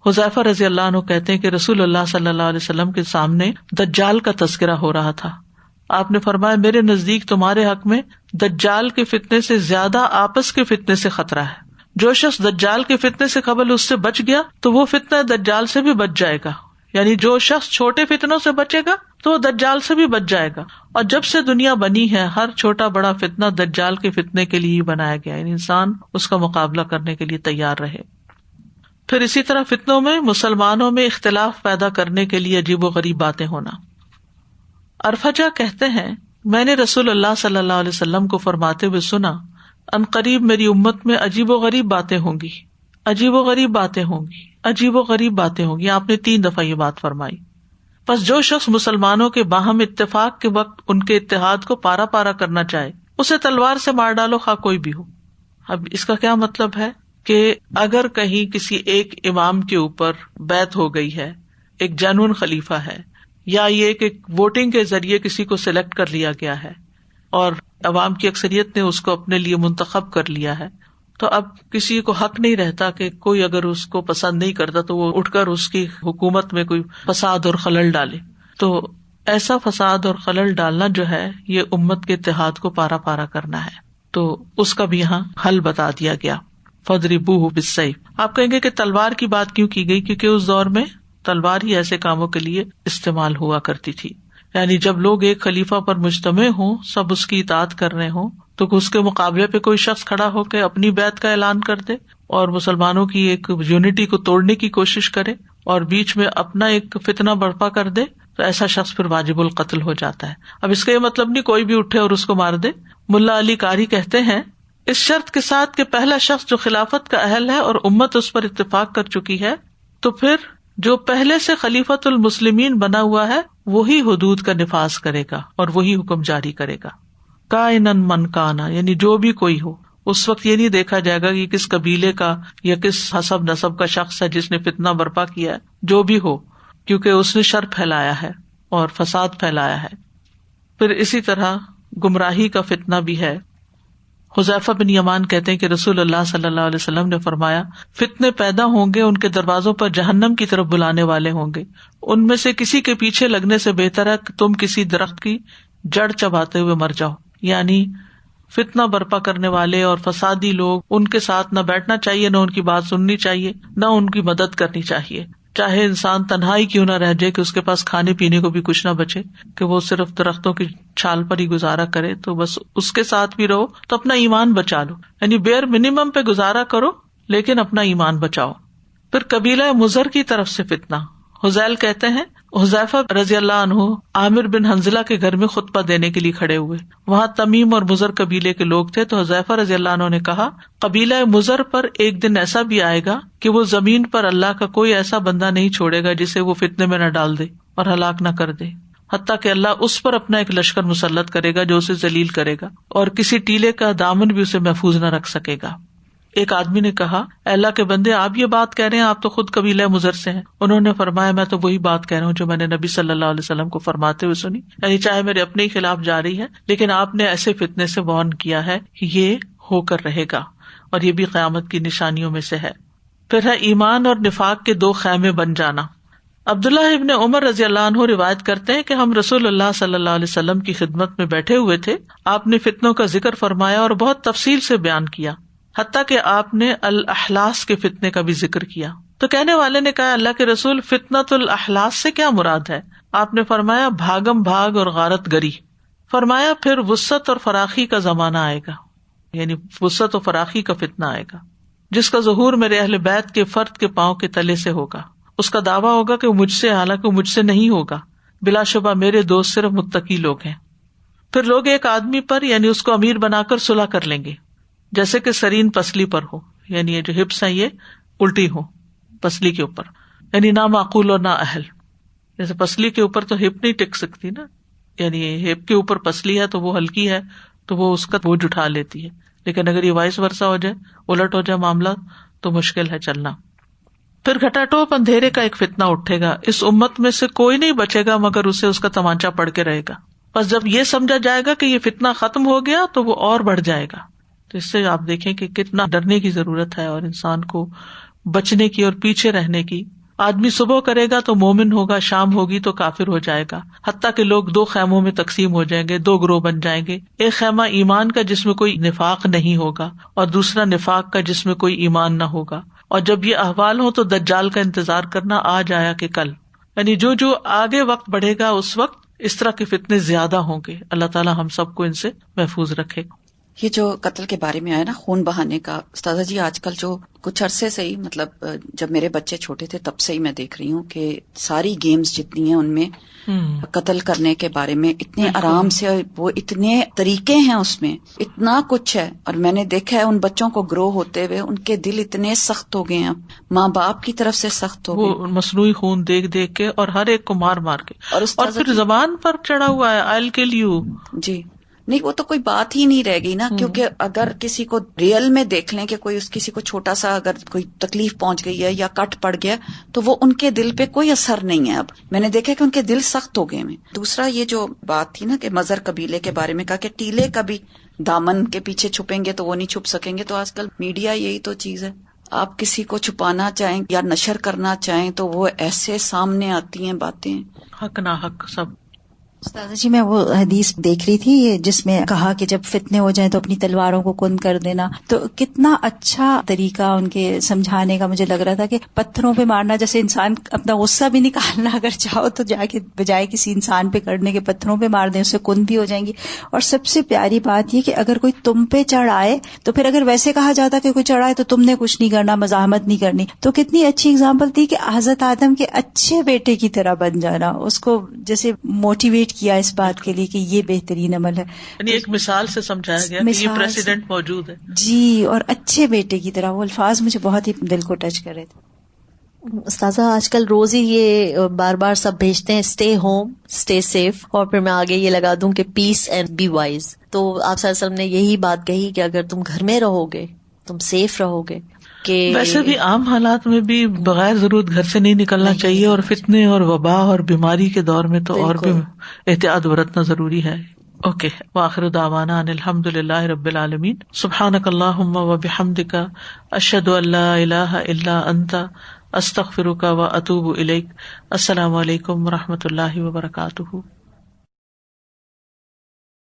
حذیفہ رضی اللہ عنہ کہتے ہیں کہ رسول اللہ صلی اللہ علیہ وسلم کے سامنے دجال کا تذکرہ ہو رہا تھا. آپ نے فرمایا میرے نزدیک تمہارے حق میں دجال کے فتنے سے زیادہ آپس کے فتنے سے خطرہ ہے. جو شخص دجال کے فتنے سے قبل اس سے بچ گیا تو وہ فتنہ دجال سے بھی بچ جائے گا. یعنی جو شخص چھوٹے فتنوں سے بچے گا تو وہ دجال سے بھی بچ جائے گا. اور جب سے دنیا بنی ہے ہر چھوٹا بڑا فتنہ دجال کے فتنے کے لیے ہی بنایا گیا, یعنی انسان اس کا مقابلہ کرنے کے لیے تیار رہے. پھر اسی طرح فتنوں میں مسلمانوں میں اختلاف پیدا کرنے کے لیے عجیب و غریب باتیں ہونا. ارفجہ کہتے ہیں میں نے رسول اللہ صلی اللہ علیہ وسلم کو فرماتے ہوئے سنا, ان قریب میری امت میں عجیب و غریب باتیں ہوں گی, عجیب و غریب باتیں ہوں گی, عجیب و غریب باتیں ہوں گی. آپ نے 3 دفعہ یہ بات فرمائی. بس جو شخص مسلمانوں کے باہم اتفاق کے وقت ان کے اتحاد کو پارا پارا کرنا چاہے اسے تلوار سے مار ڈالو, خواہ کوئی بھی ہو. اب اس کا کیا مطلب ہے کہ اگر کہیں کسی ایک امام کے اوپر بیعت ہو گئی ہے, ایک جینوئن خلیفہ ہے, یا یہ کہ ووٹنگ کے ذریعے کسی کو سلیکٹ کر لیا گیا ہے اور عوام کی اکثریت نے اس کو اپنے لیے منتخب کر لیا ہے, تو اب کسی کو حق نہیں رہتا کہ کوئی اگر اس کو پسند نہیں کرتا تو وہ اٹھ کر اس کی حکومت میں کوئی فساد اور خلل ڈالے. تو ایسا فساد اور خلل ڈالنا جو ہے یہ امت کے اتحاد کو پارا پارا کرنا ہے. تو اس کا بھی یہاں حل بتا دیا گیا, فَاضْرِبُوهُ بِالسَّيْفِ. آپ کہیں گے کہ تلوار کی بات کیوں کی گئی, کیونکہ اس دور میں تلوار ہی ایسے کاموں کے لیے استعمال ہوا کرتی تھی. یعنی جب لوگ ایک خلیفہ پر مجتمع ہوں, سب اس کی اطاعت کر رہے ہوں, تو اس کے مقابلے پہ کوئی شخص کھڑا ہو کے اپنی بیعت کا اعلان کر دے اور مسلمانوں کی ایک یونٹی کو توڑنے کی کوشش کرے اور بیچ میں اپنا ایک فتنہ برپا کر دے, تو ایسا شخص پھر واجب القتل ہو جاتا ہے. اب اس کا یہ مطلب نہیں کوئی بھی اٹھے اور اس کو مار دے. ملا علی قاری کہتے ہیں اس شرط کے ساتھ کہ پہلا شخص جو خلافت کا اہل ہے اور امت اس پر اتفاق کر چکی ہے, تو پھر جو پہلے سے خلیفۃ المسلمین بنا ہوا ہے وہی حدود کا نفاذ کرے گا اور وہی حکم جاری کرے گا. کائنن من کانا, یعنی جو بھی کوئی ہو. اس وقت یہ نہیں دیکھا جائے گا کہ کس قبیلے کا یا کس حسب نسب کا شخص ہے جس نے فتنہ برپا کیا ہے, جو بھی ہو, کیونکہ اس نے شر پھیلایا ہے اور فساد پھیلایا ہے. پھر اسی طرح گمراہی کا فتنہ بھی ہے. حذیفہ بن یمان کہتے ہیں کہ رسول اللہ صلی اللہ علیہ وسلم نے فرمایا فتنے پیدا ہوں گے, ان کے دروازوں پر جہنم کی طرف بلانے والے ہوں گے. ان میں سے کسی کے پیچھے لگنے سے بہتر ہے کہ تم کسی درخت کی جڑ چباتے ہوئے مر جاؤ. یعنی فتنہ برپا کرنے والے اور فسادی لوگ, ان کے ساتھ نہ بیٹھنا چاہیے, نہ ان کی بات سننی چاہیے, نہ ان کی مدد کرنی چاہیے. چاہے انسان تنہائی کیوں نہ رہ جائے کہ اس کے پاس کھانے پینے کو بھی کچھ نہ بچے, کہ وہ صرف درختوں کی چھال پر ہی گزارا کرے, تو بس اس کے ساتھ بھی رہو تو اپنا ایمان بچا لو. یعنی بیئر منیمم پہ گزارا کرو لیکن اپنا ایمان بچاؤ. پھر قبیلہ مضر کی طرف سے فتنہ. حذیل کہتے ہیں حذیفہ رضی اللہ عنہ عامر بن حنظلہ کے گھر میں خطبہ دینے کے لیے کھڑے ہوئے. وہاں تمیم اور مضر قبیلے کے لوگ تھے. تو حذیفہ رضی اللہ عنہ نے کہا قبیلہ مضر پر ایک دن ایسا بھی آئے گا کہ وہ زمین پر اللہ کا کوئی ایسا بندہ نہیں چھوڑے گا جسے وہ فتنے میں نہ ڈال دے اور ہلاک نہ کر دے, حتیٰ کہ اللہ اس پر اپنا ایک لشکر مسلط کرے گا جو اسے ذلیل کرے گا اور کسی ٹیلے کا دامن بھی اسے محفوظ نہ رکھ سکے گا. ایک آدمی نے کہا اے اللہ کے بندے آپ یہ بات کہہ رہے ہیں, آپ تو خود قبیلہ مضر سے ہیں. انہوں نے فرمایا میں تو وہی بات کہہ رہا ہوں جو میں نے نبی صلی اللہ علیہ وسلم کو فرماتے ہوئے سنی, یعنی چاہے میرے اپنے ہی خلاف جا رہی ہے لیکن آپ نے ایسے فتنے سے وارن کیا ہے کہ یہ ہو کر رہے گا اور یہ بھی قیامت کی نشانیوں میں سے ہے. پھر ہے ایمان اور نفاق کے دو خیمے بن جانا. عبداللہ ابن عمر رضی اللہ عنہ روایت کرتے ہیں کہ ہم رسول اللہ صلی اللہ علیہ وسلم کی خدمت میں بیٹھے ہوئے تھے. آپ نے فتنوں کا ذکر فرمایا اور بہت تفصیل سے بیان کیا, حتیٰ کہ آپ نے الاحلاس کے فتنے کا بھی ذکر کیا. تو کہنے والے نے کہا اللہ کے رسول فتنۃ الاحلاس سے کیا مراد ہے؟ آپ نے فرمایا بھاگم بھاگ اور غارت گری. فرمایا پھر وسعت اور فراخی کا زمانہ آئے گا, یعنی وسعت و فراخی کا فتنہ آئے گا جس کا ظہور میرے اہل بیت کے فرد کے پاؤں کے تلے سے ہوگا. اس کا دعویٰ ہوگا کہ مجھ سے, حالانکہ مجھ سے نہیں ہوگا. بلا شبہ میرے دوست صرف متقی لوگ ہیں. پھر لوگ ایک آدمی پر یعنی اس کو امیر بنا کر صلح کر لیں گے, جیسے کہ سرین پسلی پر ہو, یعنی یہ جو ہپس ہیں یہ الٹی ہو پسلی کے اوپر, یعنی نہ معقول اور نہ اہل. جیسے پسلی کے اوپر تو ہپ نہیں ٹک سکتی نا, یعنی ہپ کے اوپر پسلی ہے تو وہ ہلکی ہے تو وہ اس کا بوجھ اٹھا لیتی ہے, لیکن اگر یہ وائس ورثہ ہو جائے, الٹ ہو جائے معاملہ, تو مشکل ہے چلنا. پھر گھٹا ٹوپ اندھیرے کا ایک فتنہ اٹھے گا, اس امت میں سے کوئی نہیں بچے گا مگر اسے اس کا تمانچہ پڑ کے رہے گا. بس جب یہ سمجھا جائے گا کہ یہ فتنہ ختم ہو گیا تو وہ اور بڑھ جائے گا. تو اس سے آپ دیکھیں کہ کتنا ڈرنے کی ضرورت ہے اور انسان کو بچنے کی اور پیچھے رہنے کی. آدمی صبح کرے گا تو مومن ہوگا, شام ہوگی تو کافر ہو جائے گا, حتیٰ کہ لوگ دو خیموں میں تقسیم ہو جائیں گے, دو گروہ بن جائیں گے. ایک خیمہ ایمان کا جس میں کوئی نفاق نہیں ہوگا, اور دوسرا نفاق کا جس میں کوئی ایمان نہ ہوگا. اور جب یہ احوال ہو تو دجال کا انتظار کرنا, آج آیا کہ کل, یعنی جو آگے وقت بڑھے گا اس وقت اس طرح کے فتنے زیادہ ہوں گے. اللہ تعالیٰ ہم سب کو ان سے محفوظ رکھے. یہ جو قتل کے بارے میں آیا نا, خون بہانے کا, استاذہ جی آج کل جو کچھ عرصے سے ہی, مطلب جب میرے بچے چھوٹے تھے تب سے ہی میں دیکھ رہی ہوں کہ ساری گیمز جتنی ہیں ان میں قتل کرنے کے بارے میں اتنے آرام سے, وہ اتنے طریقے ہیں اس میں, اتنا کچھ ہے. اور میں نے دیکھا ہے ان بچوں کو گرو ہوتے ہوئے ان کے دل اتنے سخت ہو گئے ہیں, ماں باپ کی طرف سے سخت ہو گئے, وہ مصنوعی خون دیکھ دیکھ کے اور ہر ایک کو مار مار کے, اور پھر زبان پر چڑھا ہوا ہے I'll kill you. جی نہیں, وہ تو کوئی بات ہی نہیں رہ گئی نا, کیونکہ اگر کسی کو ریئل میں دیکھ لیں کہ کوئی کسی کو چھوٹا سا اگر کوئی تکلیف پہنچ گئی ہے یا کٹ پڑ گیا تو وہ ان کے دل پہ کوئی اثر نہیں ہے. اب میں نے دیکھا کہ ان کے دل سخت ہو گئے ہیں. دوسرا یہ جو بات تھی نا کہ مضر قبیلے کے بارے میں کہا کہ ٹیلے کبھی دامن کے پیچھے چھپیں گے تو وہ نہیں چھپ سکیں گے. تو آج کل میڈیا یہی تو چیز ہے, آپ کسی کو چھپانا چاہیں یا نشر کرنا چاہیں تو وہ ایسے سامنے آتی ہیں باتیں, حق نہ حق سب. استاذہ جی میں وہ حدیث دیکھ رہی تھی جس میں کہا کہ جب فتنے ہو جائیں تو اپنی تلواروں کو کن کر دینا. تو کتنا اچھا طریقہ ان کے سمجھانے کا مجھے لگ رہا تھا کہ پتھروں پہ مارنا, جیسے انسان اپنا غصہ بھی نکالنا اگر چاہو تو جا کے بجائے کسی انسان پہ کرنے کے پتھروں پہ مار دیں, اس سے کن بھی ہو جائیں گی. اور سب سے پیاری بات یہ کہ اگر کوئی تم پہ چڑھ آئے تو پھر اگر ویسے کہا جاتا کہ کوئی چڑھائے تو تم نے کچھ نہیں کرنا, مزاحمت نہیں کرنی. تو کتنی اچھی اگزامپل تھی کہ حضرت آدم کے اچھے بیٹے کی طرح بن جانا, اس کو جیسے موٹیویٹ کیا اس بات کے لیے کہ یہ بہترین عمل ہے. یعنی ایک مثال سے سمجھایا گیا کہ یہ پریسیڈنٹ موجود ہے. جی, اور اچھے بیٹے کی طرح. وہ الفاظ مجھے بہت ہی دل کو ٹچ کر رہے تھے. استاذہ آج کل روز ہی یہ بار بار سب بھیجتے ہیں اسٹے ہوم اسٹے سیف, اور پھر میں آگے یہ لگا دوں کہ پیس اینڈ بی وائز. تو آپ صلی اللہ علیہ وسلم نے یہی بات کہی کہ اگر تم گھر میں رہو گے تم سیف رہو گے. کہ ویسے بھی عام حالات میں بھی بغیر ضرورت گھر سے نہیں نکلنا چاہیے, اور فتنے اور وبا اور بیماری کے دور میں تو اور بھی احتیاط برتنا ضروری ہے. اوکے, وآخر دعوانا ان الحمد للہ رب العالمین. سبحانک اللہم و بحمدک, اشہد ان لا الہ الا انت, استغفرک و اتوب الیک. السلام علیکم و رحمۃ اللہ وبرکاتہ.